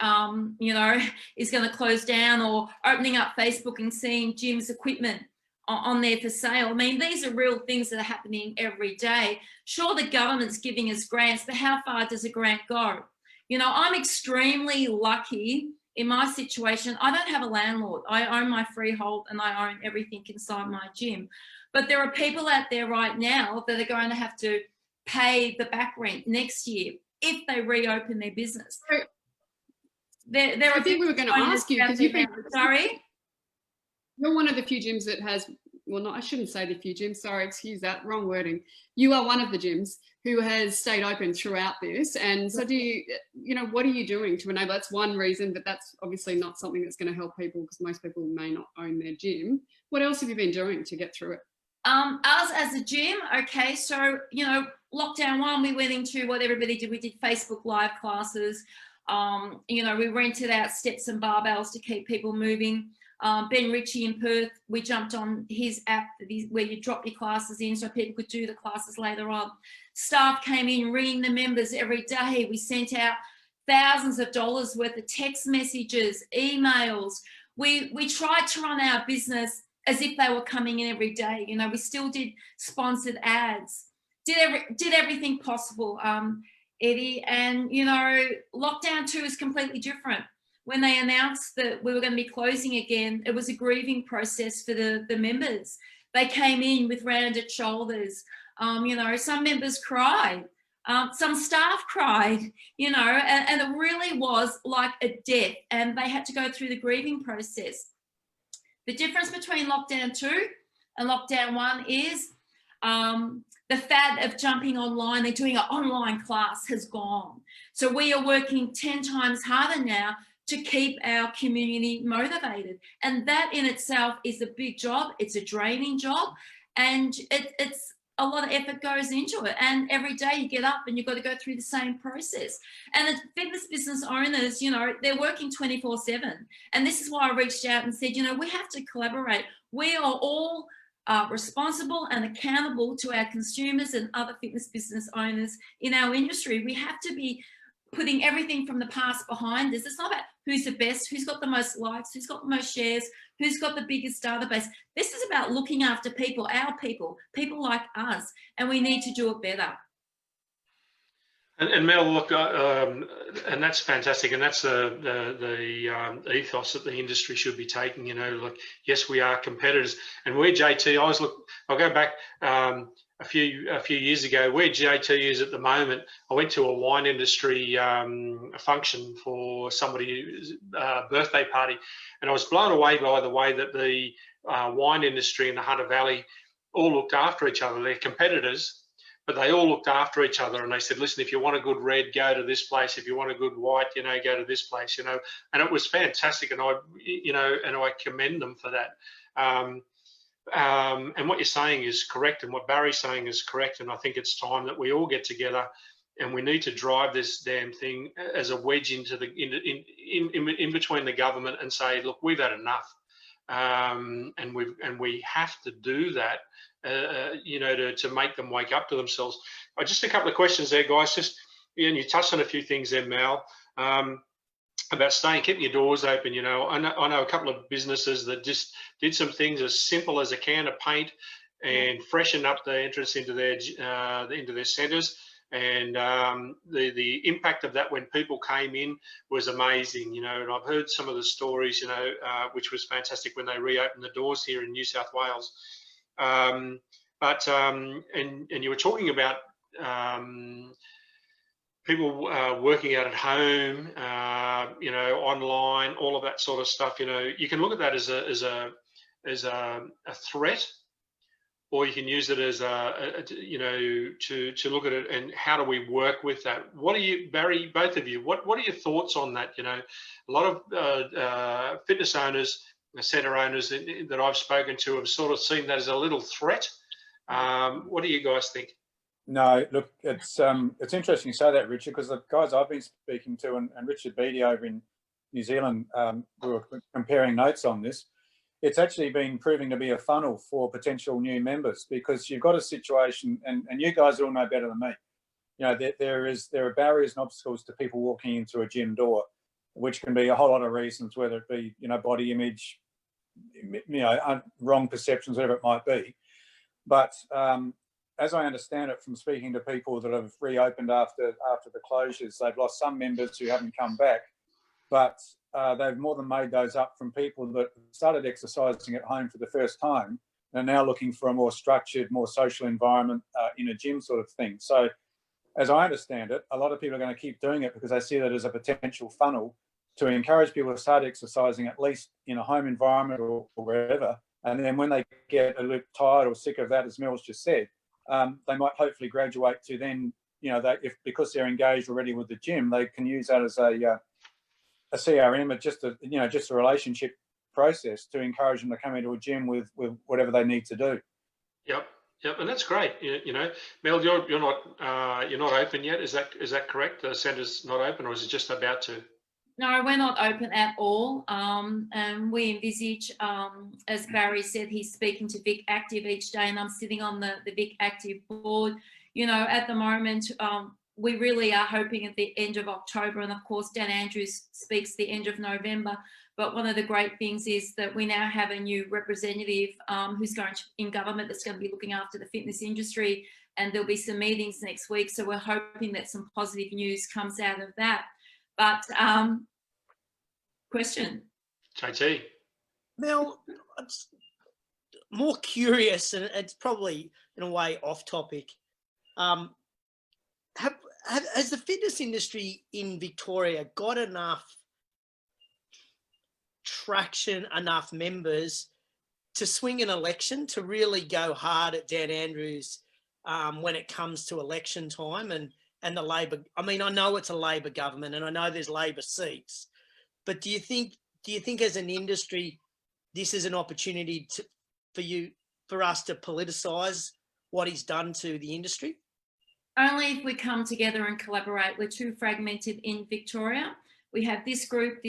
you know, is going to close down, or opening up Facebook and seeing gyms equipment on there for sale. I mean, these are real things that are happening every day. Sure, the government's giving us grants, but how far does a grant go? You know, I'm extremely lucky in my situation. I don't have a landlord. I own my freehold and I own everything inside my gym. But there are people out there right now that are going to have to pay the back rent next year if they reopen their business. I think we were going to ask you, because you've been... Sorry? You're one of the few gyms that has, well, not, I shouldn't say the few gyms, sorry, excuse that, wrong wording. You are one of the gyms who has stayed open throughout this. And so do you, you know, what are you doing to enable? That's one reason, but that's obviously not something that's going to help people, because most people may not own their gym. What else have you been doing to get through it? Us as a gym, okay, so, you know, lockdown one, we went into what everybody did. We did Facebook Live classes. You know, we rented out steps and barbells to keep people moving. Ben Ritchie in Perth, we jumped on his app where you drop your classes in so people could do the classes later on. Staff came in ringing the members every day. We sent out thousands of dollars worth of text messages, emails. We tried to run our business as if they were coming in every day. You know, we still did sponsored ads, did everything possible, Eddie. And, you know, lockdown 2 is completely different. When they announced that we were going to be closing again, it was a grieving process for the members. They came in with rounded shoulders. You know, some members cried. Some staff cried, you know, and it really was like a death, and they had to go through the grieving process. The difference between lockdown 2 and lockdown 1 is the fad of jumping online and doing an online class has gone. So we are working 10 times harder now to keep our community motivated. And that in itself is a big job. It's a draining job, and it's a lot of effort goes into it. And every day you get up and you've got to go through the same process. And the fitness business owners, you know, they're working 24/7. And this is why I reached out and said, you know, we have to collaborate. We are all responsible and accountable to our consumers and other fitness business owners in our industry. We have to be putting everything from the past behind us. It's not about who's the best, who's got the most likes, who's got the most shares, who's got the biggest database. This is about looking after people, our people like us, and we need to do it better. And Mel, look, and that's fantastic, and that's the ethos that the industry should be taking. You know, like, yes, we are competitors, and we're JT. I'll go back a few years ago. Where JT is at the moment, I went to a wine industry function for somebody's birthday party, and I was blown away by the way that the wine industry in the Hunter Valley all looked after each other. They're competitors, but they all looked after each other, and they said, listen, if you want a good red, go to this place. If you want a good white, you know, go to this place, you know. And it was fantastic, and I commend them for that. And what you're saying is correct, and what Barry's saying is correct, and I think it's time that we all get together, and we need to drive this damn thing as a wedge into the in between the government and say, look, we've had enough, and we have to do that, you know, to make them wake up to themselves. Just a couple of questions there, guys. Just, and you touched on a few things there, Mal, about keeping your doors open. You know, I know a couple of businesses that just did some things as simple as a can of paint and freshen up the entrance into their centres. And the impact of that when people came in was amazing, you know. And I've heard some of the stories, you know, which was fantastic when they reopened the doors here in New South Wales. And you were talking about people working out at home, you know, online, all of that sort of stuff. You know, you can look at that as a threat, or you can use it as you know, to look at it and how do we work with that. What are you, Barry, both of you, what are your thoughts on that? You know, a lot of fitness owners, centre owners that I've spoken to have sort of seen that as a little threat. What do you guys think? No, look, it's interesting you say that, Richard, because the guys I've been speaking to, and Richard Beattie over in New Zealand, we were comparing notes on this. It's actually been proving to be a funnel for potential new members, because you've got a situation, and you guys all know better than me. You know, there are barriers and obstacles to people walking into a gym door, which can be a whole lot of reasons, whether it be, you know, body image, you know, wrong perceptions, whatever it might be. But as I understand it from speaking to people that have reopened after the closures, they've lost some members who haven't come back, but they've more than made those up from people that started exercising at home for the first time and are now looking for a more structured, more social environment in a gym sort of thing. So as I understand it, a lot of people are going to keep doing it because they see that as a potential funnel to encourage people to start exercising at least in a home environment or wherever. And then when they get a little tired or sick of that, as Mel's just said, they might hopefully graduate to then, you know, because they're engaged already with the gym, they can use that as a CRM, or just a relationship process to encourage them to come into a gym with whatever they need to do. Yep, and that's great. You know, Mel, you're not open yet. Is that correct? The centre's not open, or is it just about to? No, we're not open at all. And we envisage, as Barry said, he's speaking to Vic Active each day, and I'm sitting on the Vic Active board. You know, at the moment, we really are hoping at the end of October, and of course, Dan Andrews speaks the end of November. But one of the great things is that we now have a new representative who's going in government that's going to be looking after the fitness industry, and there'll be some meetings next week. So we're hoping that some positive news comes out of that. But question. JT. Mel, I'm more curious, and it's probably in a way off topic. Has the fitness industry in Victoria got enough traction, enough members to swing an election, to really go hard at Dan Andrews when it comes to election time and the Labor? I mean, I know it's a Labor government and I know there's Labor seats, but do you think as an industry, this is an opportunity for us to politicise what he's done to the industry? Only if we come together and collaborate. We're too fragmented in Victoria. We have this group,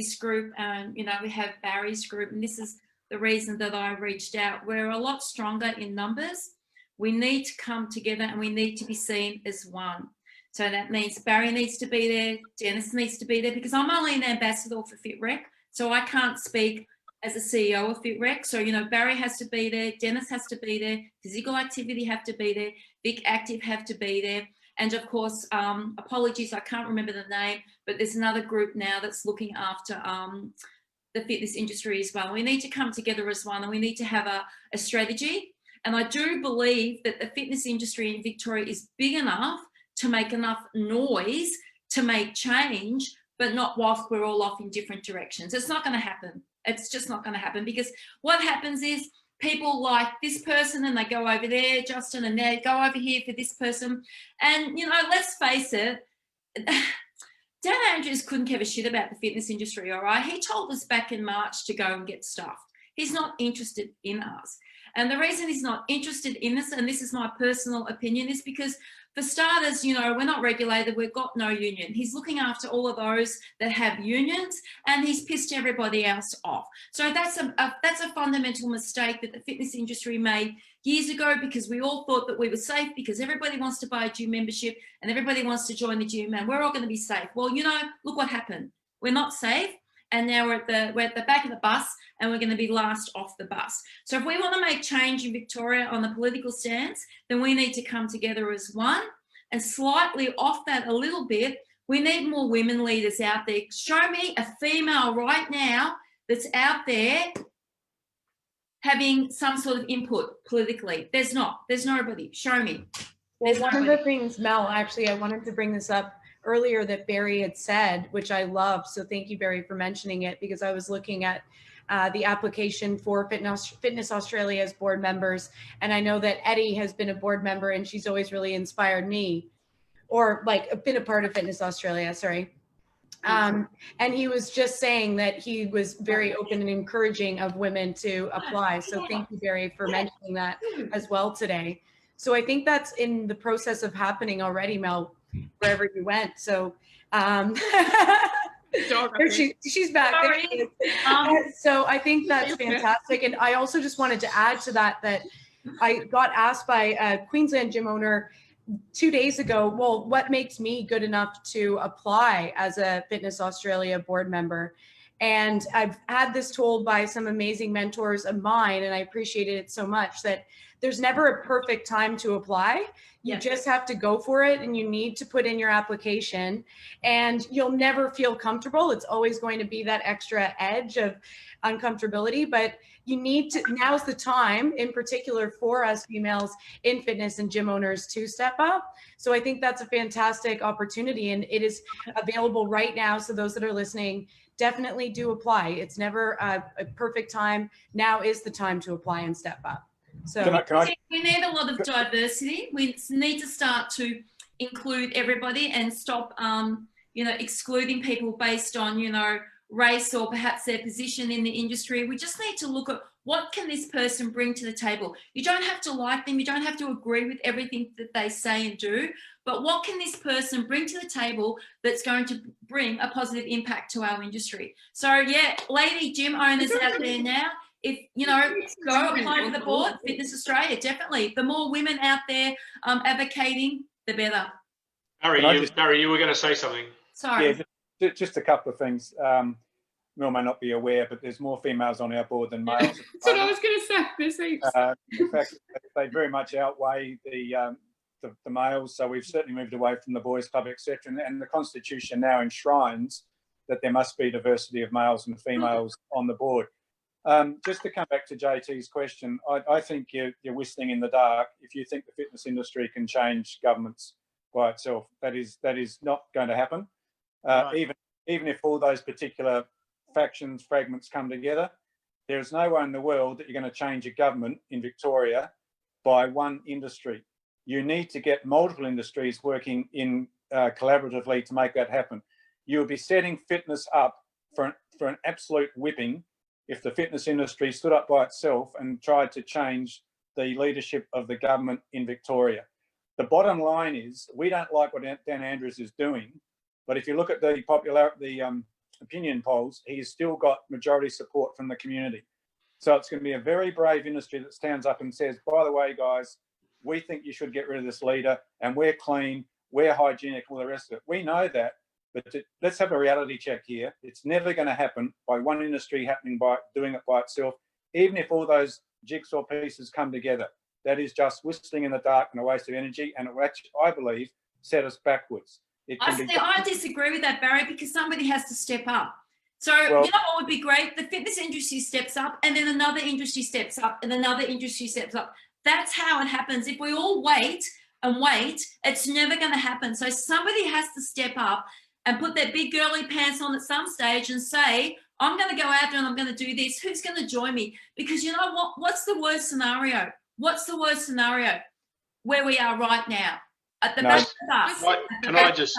and you know, we have Barry's group, and this is the reason that I reached out. We're a lot stronger in numbers. We need to come together and we need to be seen as one. So that means Barry needs to be there, Dennis needs to be there, because I'm only an ambassador for FitRec, so I can't speak as a CEO of FitRec. So, you know, Barry has to be there, Dennis has to be there, Physical Activity have to be there, Vic Active have to be there. And of course, apologies, I can't remember the name, but there's another group now that's looking after the fitness industry as well. We need to come together as one, and we need to have a strategy. And I do believe that the fitness industry in Victoria is big enough to make enough noise to make change, but not whilst we're all off in different directions. It's not going to happen. It's just not going to happen, because what happens is people like this person and they go over there, Justin, and they go over here for this person. And, you know, let's face it, Dan Andrews couldn't give a shit about the fitness industry, all right? He told us back in March to go and get stuffed. He's not interested in us. And the reason he's not interested in this, and this is my personal opinion, is because for starters, you know, we're not regulated, we've got no union. He's looking after all of those that have unions, and he's pissed everybody else off. So that's a fundamental mistake that the fitness industry made years ago, because we all thought that we were safe because everybody wants to buy a gym membership and everybody wants to join the gym and we're all going to be safe. Well, you know, look what happened. We're not safe. And now we're at the back of the bus and we're going to be last off the bus. So if we want to make change in Victoria on the political stance, then we need to come together as one. And slightly off that a little bit, we need more women leaders out there. Show me a female right now that's out there having some sort of input politically. There's nobody. Show me. Well, one of the things, Mel, actually, I wanted to bring this up earlier that Barry had said, which I love. So thank you, Barry, for mentioning it, because I was looking at the application for Fitness Australia's board members. And I know that Eddie has been a board member and she's always really inspired me, or like been a part of Fitness Australia, sorry. And he was just saying that he was very open and encouraging of women to apply. So thank you, Barry, for mentioning that as well today. So I think that's in the process of happening already, Mel, wherever you went. So she's back. So I think that's fantastic. And I also just wanted to add to that I got asked by a Queensland gym owner 2 days ago, well, what makes me good enough to apply as a Fitness Australia board member? And I've had this told by some amazing mentors of mine, and I appreciated it so much, that there's never a perfect time to apply. You just have to go for it, and you need to put in your application, and you'll never feel comfortable. It's always going to be that extra edge of uncomfortability, but you need to, now's the time in particular for us females in fitness and gym owners to step up. So I think that's a fantastic opportunity, and it is available right now. So those that are listening, definitely do apply. It's never a perfect time. Now is the time to apply and step up. So we need a lot of diversity. We need to start to include everybody and stop, you know, excluding people based on, you know, race or perhaps their position in the industry. We just need to look at what can this person bring to the table. You don't have to like them. You don't have to agree with everything that they say and do, but what can this person bring to the table that's going to bring a positive impact to our industry? So yeah, lady gym owners out there now, if you know, go apply to the board, Fitness Australia, definitely. The more women out there advocating, the better. Barry, you were going to say something. Sorry. Yeah, just a couple of things. Mel may not be aware, but there's more females on our board than males. That's what I was going to say. There's heaps. In fact, they very much outweigh the males. So we've certainly moved away from the boys' club, etc. And the Constitution now enshrines that there must be diversity of males and females on the board. Just to come back to JT's question, I think you're whistling in the dark if you think the fitness industry can change governments by itself. That is not going to happen. Right. Even if all those particular fragments come together, there is no way in the world that you're going to change a government in Victoria by one industry. You need to get multiple industries working in collaboratively to make that happen. You would be setting fitness up for an absolute whipping if the fitness industry stood up by itself and tried to change the leadership of the government in Victoria. The bottom line is we don't like what Dan Andrews is doing, but if you look at the opinion polls, he's still got majority support from the community. So it's going to be a very brave industry that stands up and says, by the way, guys, we think you should get rid of this leader and we're clean, we're hygienic, all the rest of it. We know that, but let's have a reality check here. It's never going to happen by one industry doing it by itself, even if all those jigsaw pieces come together. That is just whistling in the dark and a waste of energy, and it will actually, I believe, set us backwards. I disagree with that, Barry, because somebody has to step up. So you know what would be great? The fitness industry steps up, and then another industry steps up, and another industry steps up. That's how it happens. If we all wait and wait, it's never going to happen. So somebody has to step up and put their big girly pants on at some stage and say, I'm going to go out there and I'm going to do this. Who's going to join me? Because you know what? What's the worst scenario? What's the worst scenario? Where we are right now, at the back of us. Can I just?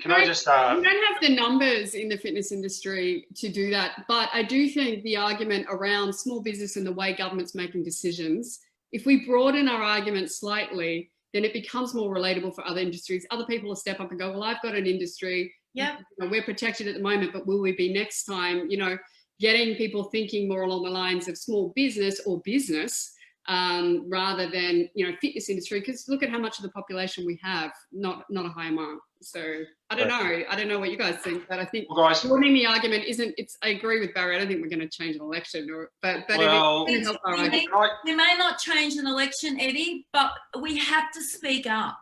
You don't have the numbers in the fitness industry to do that, but I do think the argument around small business and the way government's making decisions, if we broaden our argument slightly, then it becomes more relatable for other industries. Other people will step up and go, well, I've got an industry. Yeah, we're protected at the moment, but will we be next time? You know, getting people thinking more along the lines of small business or business rather than, you know, fitness industry, because look at how much of the population we have, not a high amount. So I don't know what you guys think, but I think broadening the argument isn't, I agree with Barry. I don't think we're going to change an election, but well, it help our argument. We may not change an election, Eddie, but we have to speak up.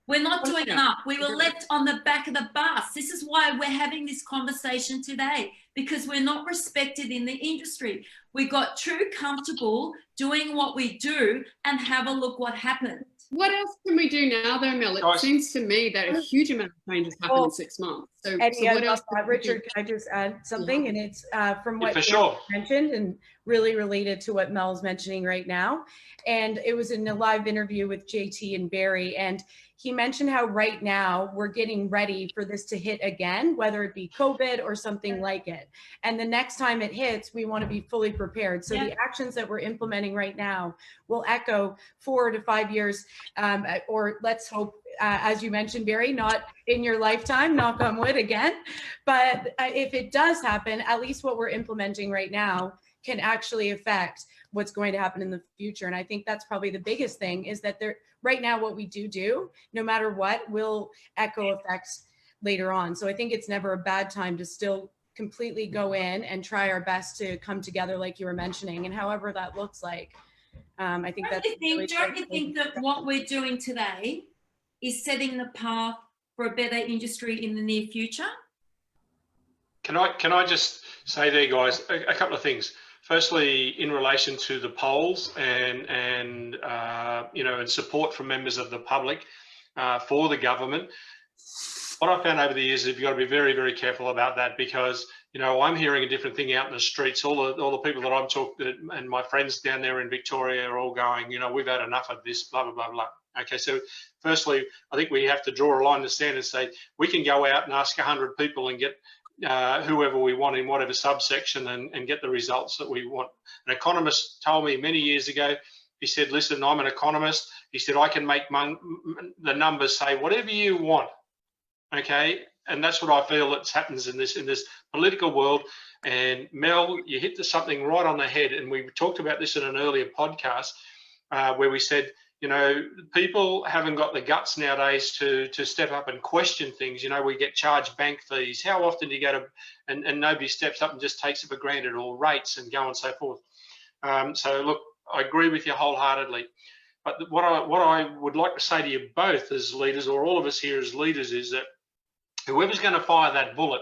We're not doing enough. We were left on the back of the bus. This is why we're having this conversation today, because we're not respected in the industry. We got too comfortable doing what we do, and have a look what happened. What else can we do now, though, Mel? It seems to me that a huge amount of change has happened in 6 months. So what else? Richard, can I just add something? And it's from what you mentioned and really related to what Mel's mentioning right now. And it was in a live interview with JT and Barry. And he mentioned how right now we're getting ready for this to hit again, whether it be COVID or something like it. And the next time it hits, we want to be fully prepared. So the actions that we're implementing right now will echo 4 to 5 years, or let's hope, as you mentioned, Barry, not in your lifetime, knock on wood again. But if it does happen, at least what we're implementing right now can actually affect what's going to happen in the future. And I think that's probably the biggest thing, is that right now what we do, no matter what, will echo effects later on. So I think it's never a bad time to still completely go in and try our best to come together, like you were mentioning, and however that looks like. I think that's really don't you think that what we're doing today is setting the path for a better industry in the near future? Can I just say there, guys, a couple of things. Firstly, in relation to the polls and you know, and support from members of the public for the government, what I've found over the years is you've got to be very, very careful about that, because, you know, I'm hearing a different thing out in the streets. All the people that I'm talking to and my friends down there in Victoria are all going, you know, we've had enough of this, blah, blah, blah, blah. Okay, so firstly, I think we have to draw a line in the sand and say we can go out and ask 100 people and get whoever we want in whatever subsection and get the results that we want. An economist told me many years ago, he said, listen, I'm an economist. He said, I can make the numbers say whatever you want. Okay, and that's what I feel that happens in this political world. And Mel, you hit something right on the head. And we talked about this in an earlier podcast where we said, you know, people haven't got the guts nowadays to step up and question things. You know, we get charged bank fees. How often do you go to, and nobody steps up and just takes it for granted, or rates and go and so forth. So look, I agree with you wholeheartedly. But what I would like to say to you both as leaders, or all of us here as leaders, is that whoever's going to fire that bullet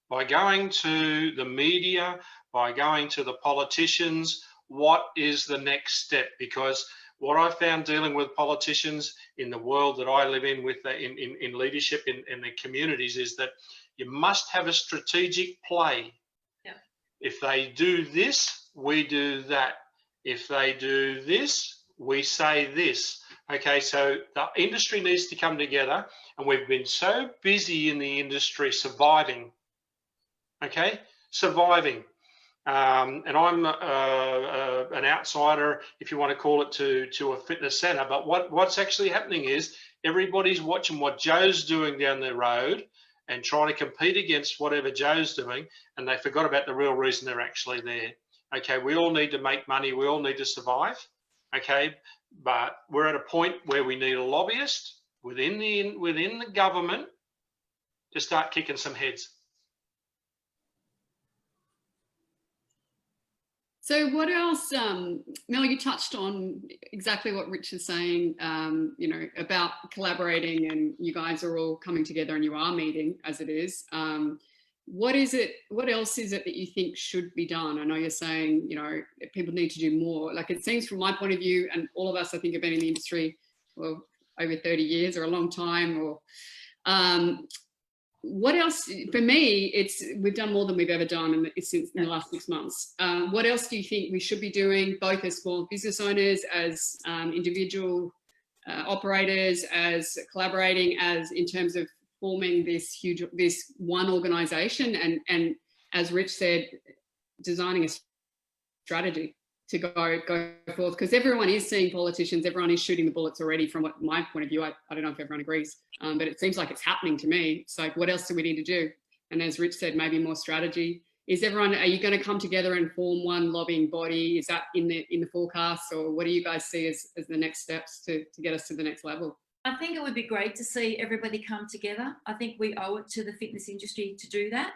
by going to the media, by going to the politicians, what is the next step? Because what I found dealing with politicians in the world that I live in, with in leadership in the communities, is that you must have a strategic play. Yeah. If they do this, we do that. If they do this, we say this. Okay, so the industry needs to come together, and we've been so busy in the industry surviving. Okay, surviving. And I'm an outsider, if you want to call it, to a fitness center. But what's actually happening is everybody's watching what Joe's doing down the road and trying to compete against whatever Joe's doing, and they forgot about the real reason they're actually there. Okay, we all need to make money. We all need to survive. Okay, but we're at a point where we need a lobbyist within the government to start kicking some heads. So what else, Mel, you touched on exactly what Rich is saying, you know, about collaborating, and you guys are all coming together and you are meeting as it is. What else is it that you think should be done? I know you're saying, you know, people need to do more. Like, it seems from my point of view, and all of us, I think, have been in the industry, well, over 30 years or a long time, or what else? For me, we've done more than we've ever done in the last 6 months. What else do you think we should be doing, both as small business owners, as individual operators, as collaborating, as in terms of forming this one organisation, and as Rich said, designing a strategy to go forth, because everyone is seeing politicians, everyone is shooting the bullets already from my point of view. I don't know if everyone agrees, but it seems like it's happening to me. So what else do we need to do? And as Rich said, maybe more strategy. Are you going to come together and form one lobbying body? Is that in the forecast, or what do you guys see as the next steps to get us to the next level? I think it would be great to see everybody come together. I think we owe it to the fitness industry to do that.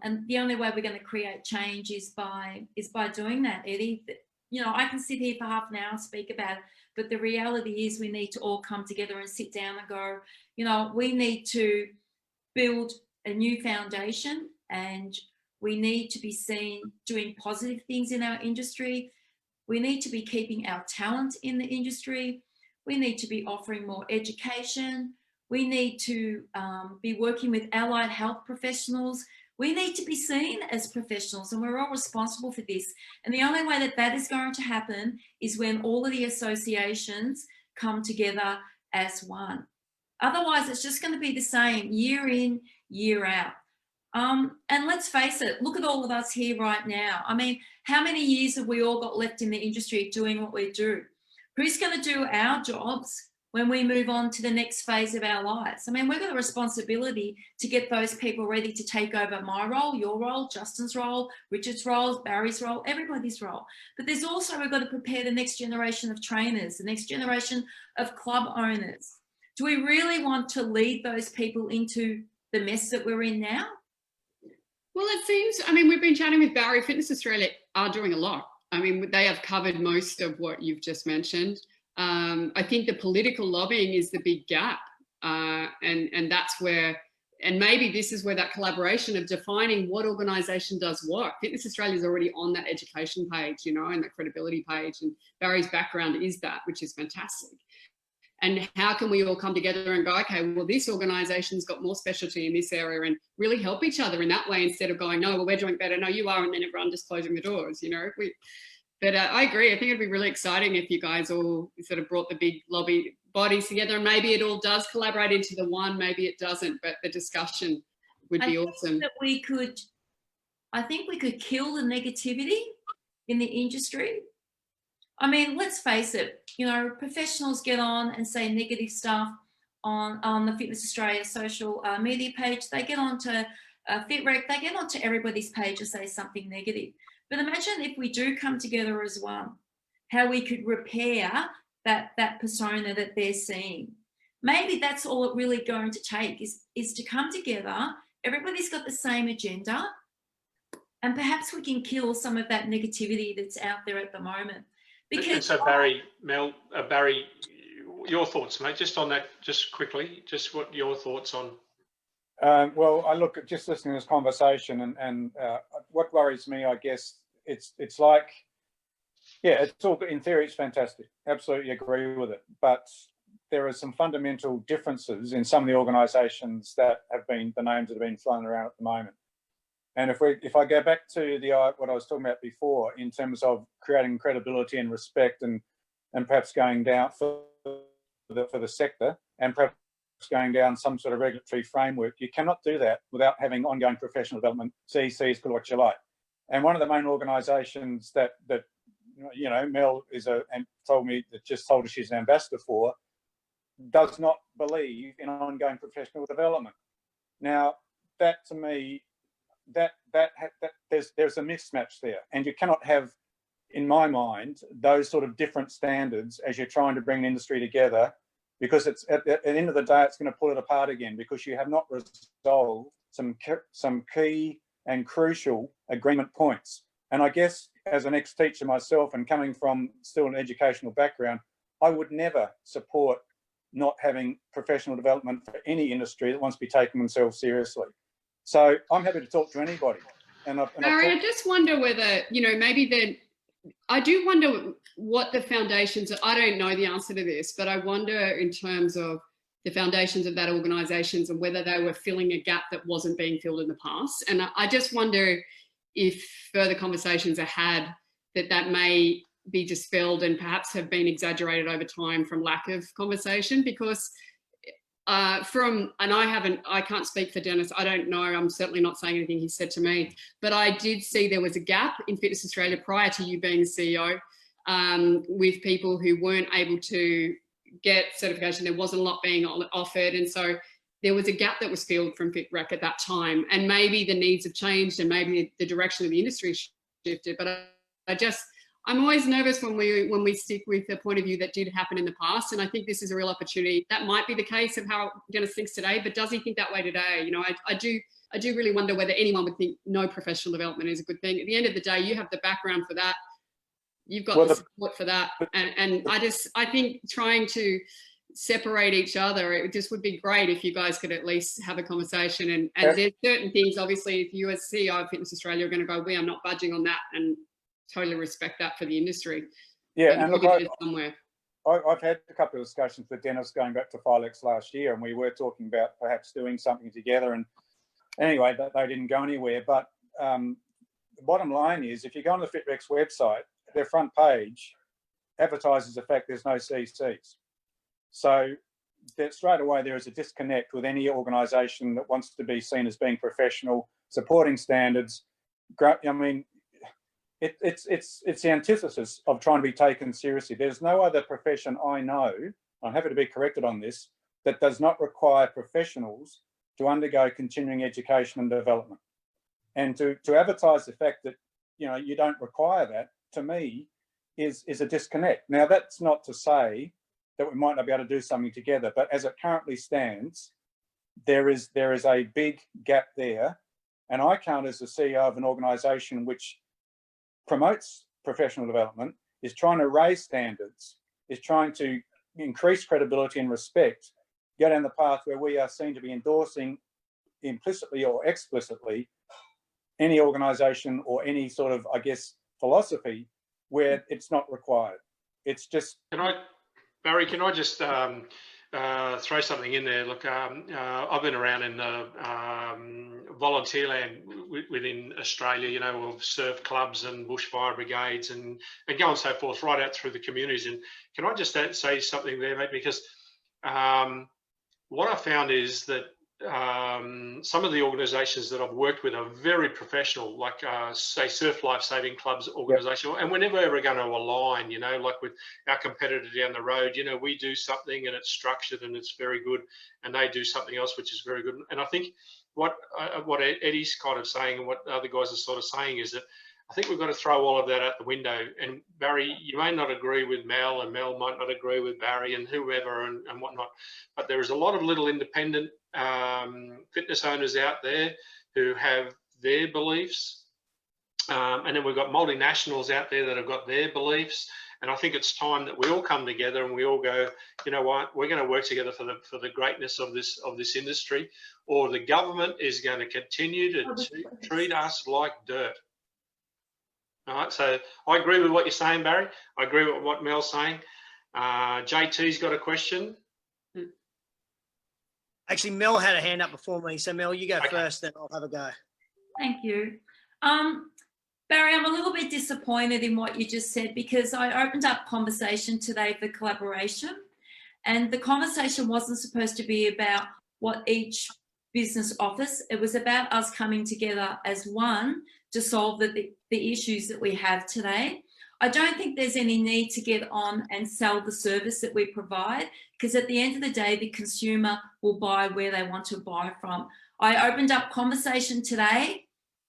And the only way we're going to create change is by doing that, Eddie. You know, I can sit here for half an hour and speak about it, but the reality is we need to all come together and sit down and go, you know, we need to build a new foundation, and we need to be seen doing positive things in our industry. We need to be keeping our talent in the industry. We need to be offering more education. We need to be working with allied health professionals. We need to be seen as professionals, and we're all responsible for this. And the only way that is going to happen is when all of the associations come together as one. Otherwise, it's just going to be the same year in, year out. And let's face it, look at all of us here right now. I mean, how many years have we all got left in the industry doing what we do? Who's going to do our jobs when we move on to the next phase of our lives? I mean, we've got a responsibility to get those people ready to take over my role, your role, Justin's role, Richard's role, Barry's role, everybody's role. But there's also, we've got to prepare the next generation of trainers, the next generation of club owners. Do we really want to lead those people into the mess that we're in now? Well, it seems, I mean, we've been chatting with Barry. Fitness Australia are doing a lot. I mean, they have covered most of what you've just mentioned. I think the political lobbying is the big gap. And that's where, and maybe this is where that collaboration of defining what organisation does what. Fitness Australia is already on that education page, you know, and that credibility page. And Barry's background is that, which is fantastic. And how can we all come together and go, okay, well, this organisation's got more specialty in this area, and really help each other in that way, instead of going, no, well, we're doing better. No, you are. And then everyone just closing the doors, you know. But I agree. I think it'd be really exciting if you guys all sort of brought the big lobby bodies together, and maybe it all does collaborate into the one, maybe it doesn't, but the discussion would be awesome. I think we could kill the negativity in the industry. I mean, let's face it, you know, professionals get on and say negative stuff on the Fitness Australia social media page. They get onto FitRec, they get onto everybody's page to say something negative. But imagine if we do come together as one, how we could repair that persona that they're seeing. Maybe that's all it really going to take is to come together. Everybody's got the same agenda, and perhaps we can kill some of that negativity that's out there at the moment. Because so Barry, Barry, your thoughts, mate, just on that, just quickly, just what your thoughts on? Well, I look at just listening to this conversation, and what worries me, I guess, it's like, yeah, it's all, in theory, it's fantastic. Absolutely agree with it. But there are some fundamental differences in some of the organisations that have been the names that have been flown around at the moment. And if I go back to what I was talking about before, in terms of creating credibility and respect, and perhaps going down for the sector, and perhaps going down some sort of regulatory framework, you cannot do that without having ongoing professional development. CECs, call it what you like. And one of the main organisations that you know, Mel and told me that just told us she's an ambassador for, does not believe in ongoing professional development. Now, that to me, that there's a mismatch there, and you cannot have, in my mind, those sort of different standards as you're trying to bring an industry together, because it's at the end of the day, it's going to pull it apart again, because you have not resolved some key and crucial agreement points. And I guess as an ex-teacher myself, and coming from still an educational background, I would never support not having professional development for any industry that wants to be taking themselves seriously. So I'm happy to talk to anybody. Barry, I just wonder whether, you know, I do wonder what the foundations are. I don't know the answer to this, but I wonder in terms of the foundations of that organisations and whether they were filling a gap that wasn't being filled in the past. And I just wonder if further conversations are had that may be dispelled and perhaps have been exaggerated over time from lack of conversation, because I can't speak for Dennis. I don't know. I'm certainly not saying anything he said to me, but I did see there was a gap in Fitness Australia prior to you being the CEO, with people who weren't able to get certification. There wasn't a lot being offered. And so there was a gap that was filled from FitRec at that time. And maybe the needs have changed and maybe the direction of the industry shifted. But I'm always nervous when we stick with the point of view that did happen in the past. And I think this is a real opportunity. That might be the case of how Dennis thinks today, but does he think that way today? You know, I do really wonder whether anyone would think no professional development is a good thing. At the end of the day, you have the background for that. You've got the support for that. And I think trying to separate each other, it just would be great if you guys could at least have a conversation. And there's certain things, obviously, if you as CEO of Fitness Australia are going to go, we are not budging on that, and totally respect that for the industry. Yeah, and look, I've had a couple of discussions with Dennis going back to Filex last year, and we were talking about perhaps doing something together. And anyway, they didn't go anywhere. But the bottom line is, if you go on the FitRec's website, their front page advertises the fact there's no CCs. So that straight away there is a disconnect with any organisation that wants to be seen as being professional, supporting standards. I mean, it's the antithesis of trying to be taken seriously. There's no other profession I know, I'm happy to be corrected on this, that does not require professionals to undergo continuing education and development. And to advertise the fact that, you know, you don't require that, to me, is a disconnect. Now, that's not to say that we might not be able to do something together, but as it currently stands, there is a big gap there. And I count as the CEO of an organisation which promotes professional development, is trying to raise standards, is trying to increase credibility and respect, go down the path where we are seen to be endorsing implicitly or explicitly any organisation or any sort of, I guess, philosophy where it's not required. It's just... Barry, can I just throw something in there? Look, I've been around in the volunteer land within Australia, you know, of surf clubs and bushfire brigades and go on so forth, right out through the communities. And can I just say something there, mate? Because what I found is that some of the organisations that I've worked with are very professional, like say Surf Life Saving Club's organisation, and we're never ever going to align, you know, like with our competitor down the road. You know, we do something and it's structured and it's very good, and they do something else which is very good. And I think what Eddie's kind of saying and what the other guys are sort of saying is that I think we've got to throw all of that out the window. And Barry, you may not agree with Mel, and Mel might not agree with Barry and whoever and whatnot, but there is a lot of little independent fitness owners out there who have their beliefs. And then we've got multinationals out there that have got their beliefs. And I think it's time that we all come together and we all go, you know what, we're going to work together for the greatness of this industry, or the government is going to continue to treat us like dirt. All right, so I agree with what you're saying, Barry. I agree with what Mel's saying. JT's got a question. Actually, Mel had a hand up before me. So, Mel, you go first, then I'll have a go. Thank you. Barry, I'm a little bit disappointed in what you just said, because I opened up conversation today for collaboration, and the conversation wasn't supposed to be about what each business offers. It was about us coming together as one to solve the issues that we have today. I don't think there's any need to get on and sell the service that we provide, because at the end of the day, the consumer will buy where they want to buy from. I opened up conversation today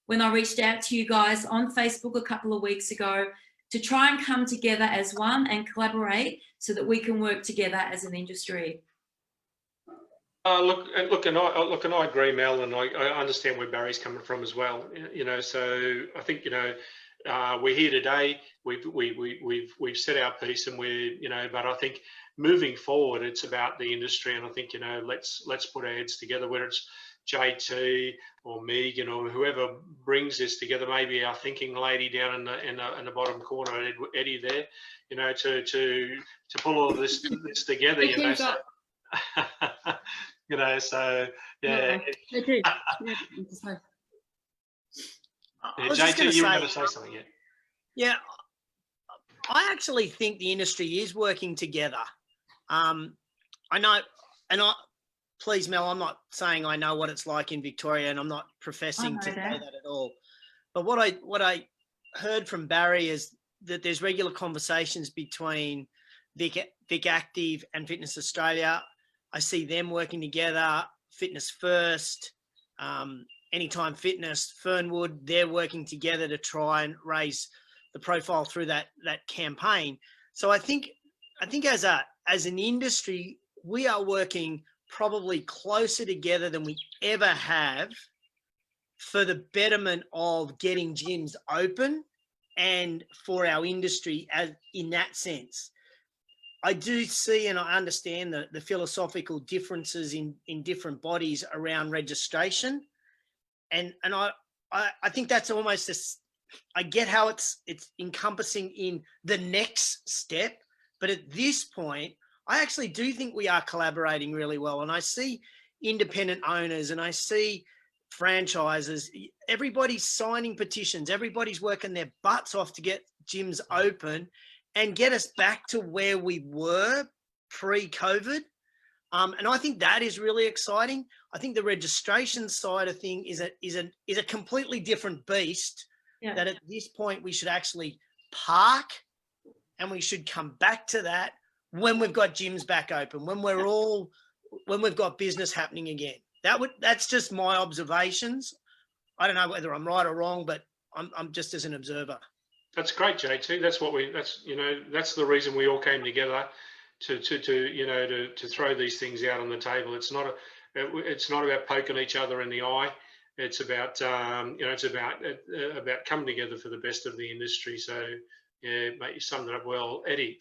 when I reached out to you guys on Facebook a couple of weeks ago to try and come together as one and collaborate so that we can work together as an industry. Look, and I agree, Mel, and I understand where Barry's coming from as well. You know, so I think, you know, we're here today. We've said our piece, and we're, you know, but I think moving forward, it's about the industry, and I think, you know, let's put our heads together, whether it's JT or Megan or whoever brings this together, maybe our thinking lady down in the bottom corner, Eddie there, you know, to pull all this together, you know. So, You know, so yeah. Okay. I was just JT, going to you were say, going to say something, yeah. yeah, I actually think the industry is working together. I know, and please, Mel, I'm not saying I know what it's like in Victoria, and I'm not professing to say that at all. But what I heard from Barry is that there's regular conversations between Vic Active and Fitness Australia. I see them working together. Fitness First, Anytime Fitness, Fernwood, they're working together to try and raise the profile through that campaign. So I think as an industry, we are working probably closer together than we ever have for the betterment of getting gyms open and for our industry as in that sense. I do see and I understand the philosophical differences in different bodies around registration. And I think that's almost I get how it's encompassing in the next step, but at this point, I actually do think we are collaborating really well. And I see independent owners and I see franchises, everybody's signing petitions, everybody's working their butts off to get gyms open and get us back to where we were pre-COVID. And I think that is really exciting. I think the registration side of thing is a completely different beast. Yeah. That at this point we should actually park and we should come back to that when we've got gyms back open, when we've got business happening again. That's just my observations. I don't know whether I'm right or wrong, but I'm just as an observer. That's great, JT. That's the reason we all came together to throw these things out on the table. It's not about poking each other in the eye. It's about about coming together for the best of the industry. So yeah, mate, you summed it up well, Eddie.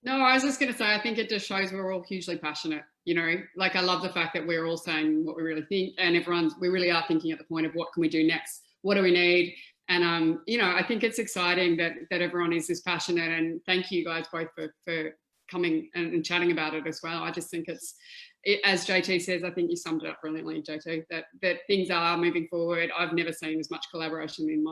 No, I was just going to say, I think it just shows we're all hugely passionate. Like I love the fact that we're all saying what we really think, and we really are thinking at the point of what can we do next? What do we need? And I think it's exciting that everyone is this passionate. And thank you guys both for coming and chatting about it as well. I just think it's, as JT says, I think you summed it up brilliantly, JT, that things are moving forward. I've never seen as much collaboration in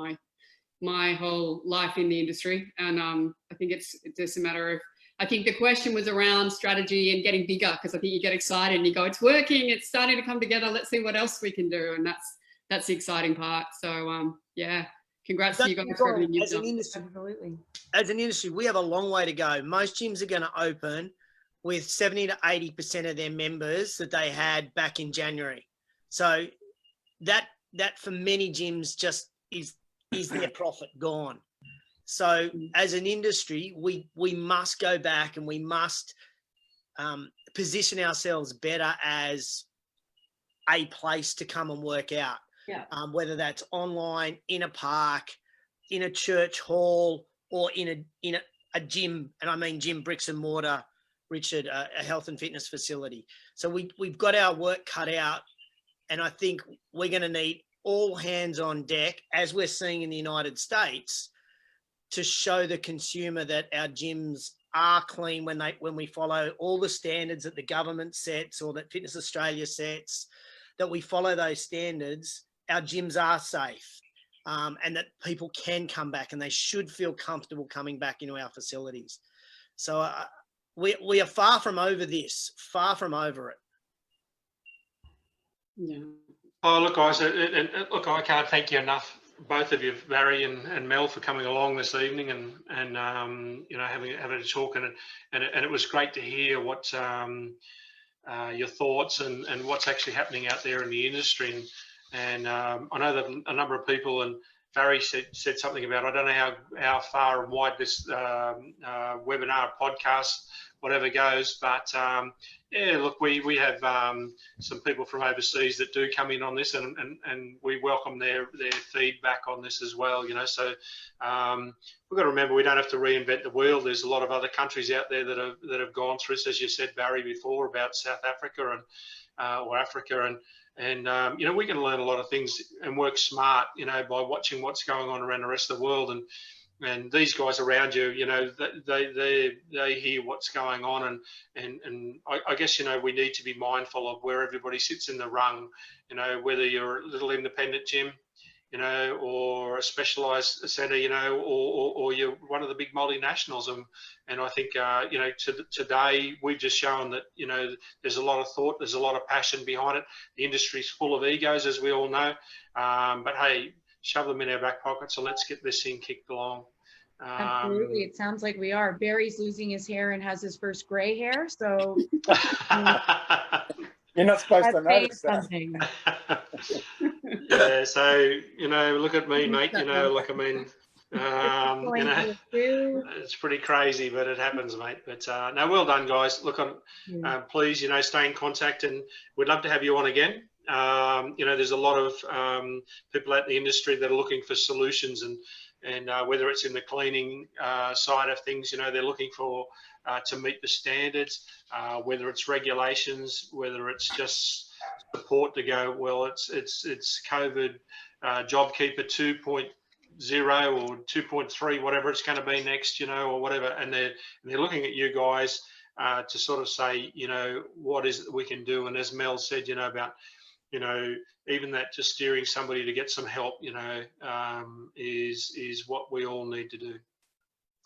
my whole life in the industry. And I think it's just a matter of, I think the question was around strategy and getting bigger, because I think you get excited and you go, it's working, it's starting to come together, let's see what else we can do. And that's the exciting part. So yeah, congrats to you guys for everything you've done. Absolutely. As an industry, we have a long way to go. Most gyms are going to open with 70 to 80% of their members that they had back in January. So that for many gyms just is their profit gone. So as an industry, we must go back and we must position ourselves better as a place to come and work out. Yeah. Whether that's online, in a park, in a church hall, or in a gym, and I mean gym, bricks and mortar, Richard, a health and fitness facility. So we've got our work cut out, and I think we're going to need all hands on deck, as we're seeing in the United States, to show the consumer that our gyms are clean when we follow all the standards that the government sets or that Fitness Australia sets, that we follow those standards. Our gyms are safe, and that people can come back and they should feel comfortable coming back into our facilities. So we are far from over this, far from over it. Yeah. Oh, look, guys, look, I can't thank you enough, both of you, Barry and Mel, for coming along this evening and having a talk, and it was great to hear what your thoughts and what's actually happening out there in the industry. And I know that a number of people, and Barry said something about, I don't know how far and wide this webinar, podcast, whatever goes, but yeah, look, we have some people from overseas that do come in on this, and we welcome their feedback on this as well. So we've got to remember we don't have to reinvent the wheel. There's a lot of other countries out there that have gone through this, as you said, Barry, before, about South Africa or Africa, and we can learn a lot of things and work smart, by watching what's going on around the rest of the world. And And these guys around you, you know, they hear what's going on, and I guess, you know, we need to be mindful of where everybody sits in the rung, you know, whether you're a little independent gym, you know, or a specialised centre, you know, or you're one of the big multinationals. And I think, you know, today we've just shown that, you know, there's a lot of thought, there's a lot of passion behind it. The industry's full of egos, as we all know. But hey, shove them in our back pockets and let's get this thing kicked along. Absolutely. It sounds like we are. Barry's losing his hair and has his first gray hair. So you're not supposed to notice something. Yeah, so, you know, look at me, mate, you know, like, I mean, you know, it's pretty crazy, but it happens, mate. But no, well done, guys. Look, please, you know, stay in contact, and we'd love to have you on again. You know, there's a lot of people out in the industry that are looking for solutions, and whether it's in the cleaning side of things, you know, they're looking for to meet the standards, whether it's regulations, whether it's just support to go, well, it's COVID JobKeeper 2.0 or 2.3, whatever it's going to be next, you know, or whatever, and they're looking at you guys to sort of say, you know, what is it we can do. And as Mel said, you know, about, you know, even that just steering somebody to get some help, you know, is what we all need to do.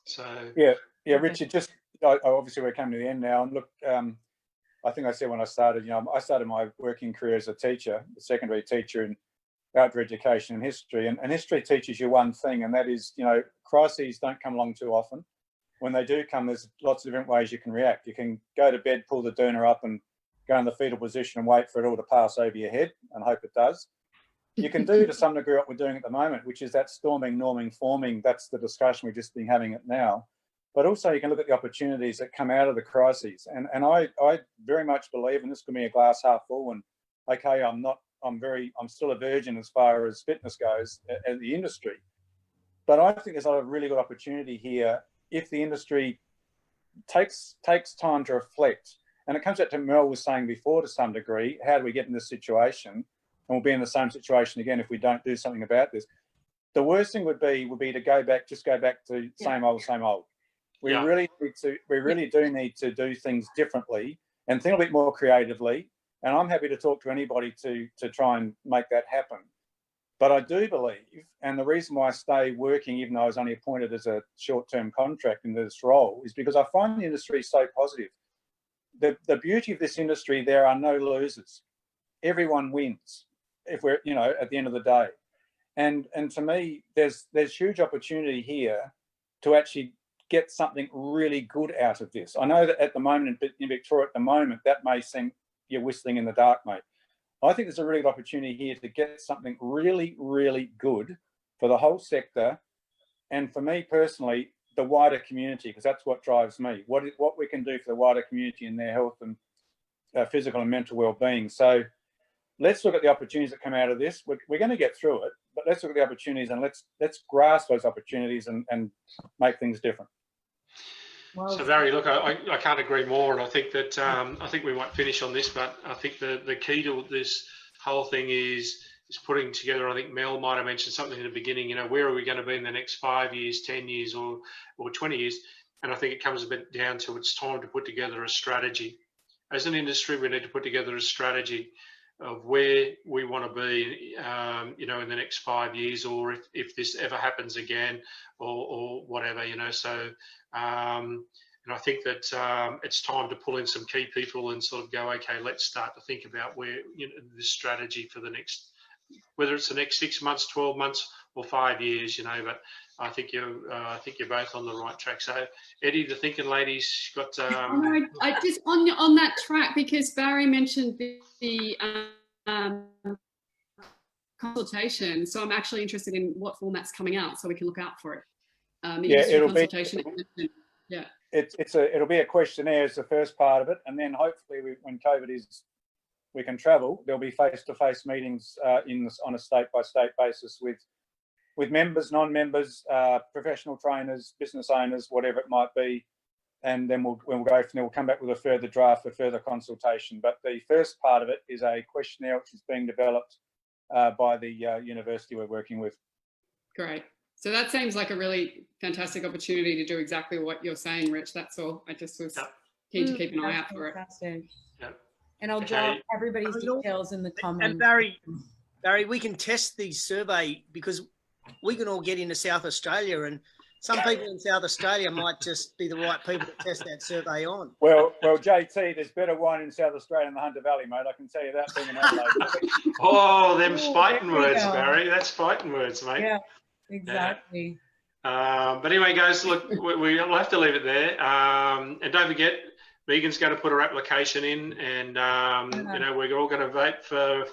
So yeah, Richard, just obviously we're coming to the end now, and look, I think I said when I started, you know, I started my working career as a teacher, a secondary teacher in outdoor education and history, and history teaches you one thing, and that is, you know, crises don't come along too often. When they do come, there's lots of different ways you can react. You can go to bed, pull the doona up and go in the fetal position and wait for it all to pass over your head and hope it does. You can do to some degree what we're doing at the moment, which is that storming, norming, forming. That's the discussion we've just been having it now. But also you can look at the opportunities that come out of the crises. And I very much believe, and this could be a glass half full, and okay, I'm still a virgin as far as fitness goes in the industry. But I think there's a really good opportunity here if the industry takes time to reflect. And it comes back to Mel was saying before, to some degree, how do we get in this situation? And we'll be in the same situation again if we don't do something about this. The worst thing would be to go back to same old, same old. We really do need to do things differently and think a bit more creatively. And I'm happy to talk to anybody to try and make that happen. But I do believe, and the reason why I stay working, even though I was only appointed as a short-term contract in this role, is because I find the industry so positive. The beauty of this industry, there are no losers. Everyone wins if we're, you know, at the end of the day. And to me, there's huge opportunity here to actually get something really good out of this. I know that at the moment in Victoria, at the moment, that may seem you're whistling in the dark, mate. I think there's a really good opportunity here to get something really, really good for the whole sector, and for me personally, the wider community, because that's what drives me. What we can do for the wider community and their health and physical and mental well-being. So let's look at the opportunities that come out of this. We're going to get through it, but let's look at the opportunities and let's grasp those opportunities and make things different. So Barry, look, I can't agree more, and I think that I think we might finish on this, but I think the key to this whole thing is putting together. I think Mel might have mentioned something in the beginning. You know, where are we going to be in the next 5 years, 10 years, or 20 years? And I think it comes a bit down to it's time to put together a strategy. As an industry, we need to put together a strategy of where we want to be, you know, in the next 5 years, or if this ever happens again, or whatever, you know. So, and I think that it's time to pull in some key people and sort of go, okay, let's start to think about where, you know, this strategy for the next, whether it's the next 6 months, 12 months, or 5 years, you know. But I think you're both on the right track. So, Eddie, the thinking lady's got. I just on that track, because Barry mentioned the consultation. So I'm actually interested in what format's coming out, so we can look out for it. It'll be a questionnaire as the first part of it, and then hopefully when COVID is, we can travel. There'll be face-to-face meetings on a state-by-state basis with members, non-members, professional trainers, business owners, whatever it might be, and then we'll go from there. We'll come back with a further draft for further consultation. But the first part of it is a questionnaire which is being developed by the university we're working with. Great. So that seems like a really fantastic opportunity to do exactly what you're saying, Rich. That's all. I just was keen to keep an eye out for it. Fantastic. Yep. And I'll drop everybody's details in the comments. And Barry, we can test the survey because we can all get into South Australia, and some people in South Australia might just be the right people to test that survey on. Well, JT, there's better wine in South Australia than the Hunter Valley, mate. I can tell you that being in Adelaide. Oh, them's Ooh, fighting there we words, go. Barry. That's fighting words, mate. Yeah, exactly. But anyway, guys, look, we'll have to leave it there. And don't forget, Megan's going to put her application in, and you know, we're all going to vote for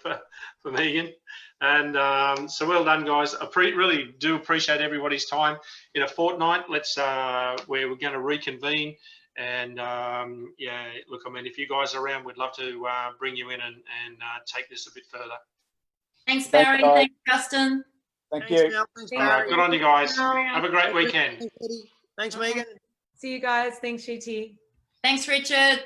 Megan. And so well done, guys. I really do appreciate everybody's time. In a fortnight, we're going to reconvene. And yeah, look, I mean, if you guys are around, we'd love to bring you in and take this a bit further. Thanks, Barry. Thanks, Justin. Thank you. Mel. Thanks, All right, good on you guys. Have a great weekend. Thanks, Megan. See you guys. Thanks, JT. Thanks, Richard.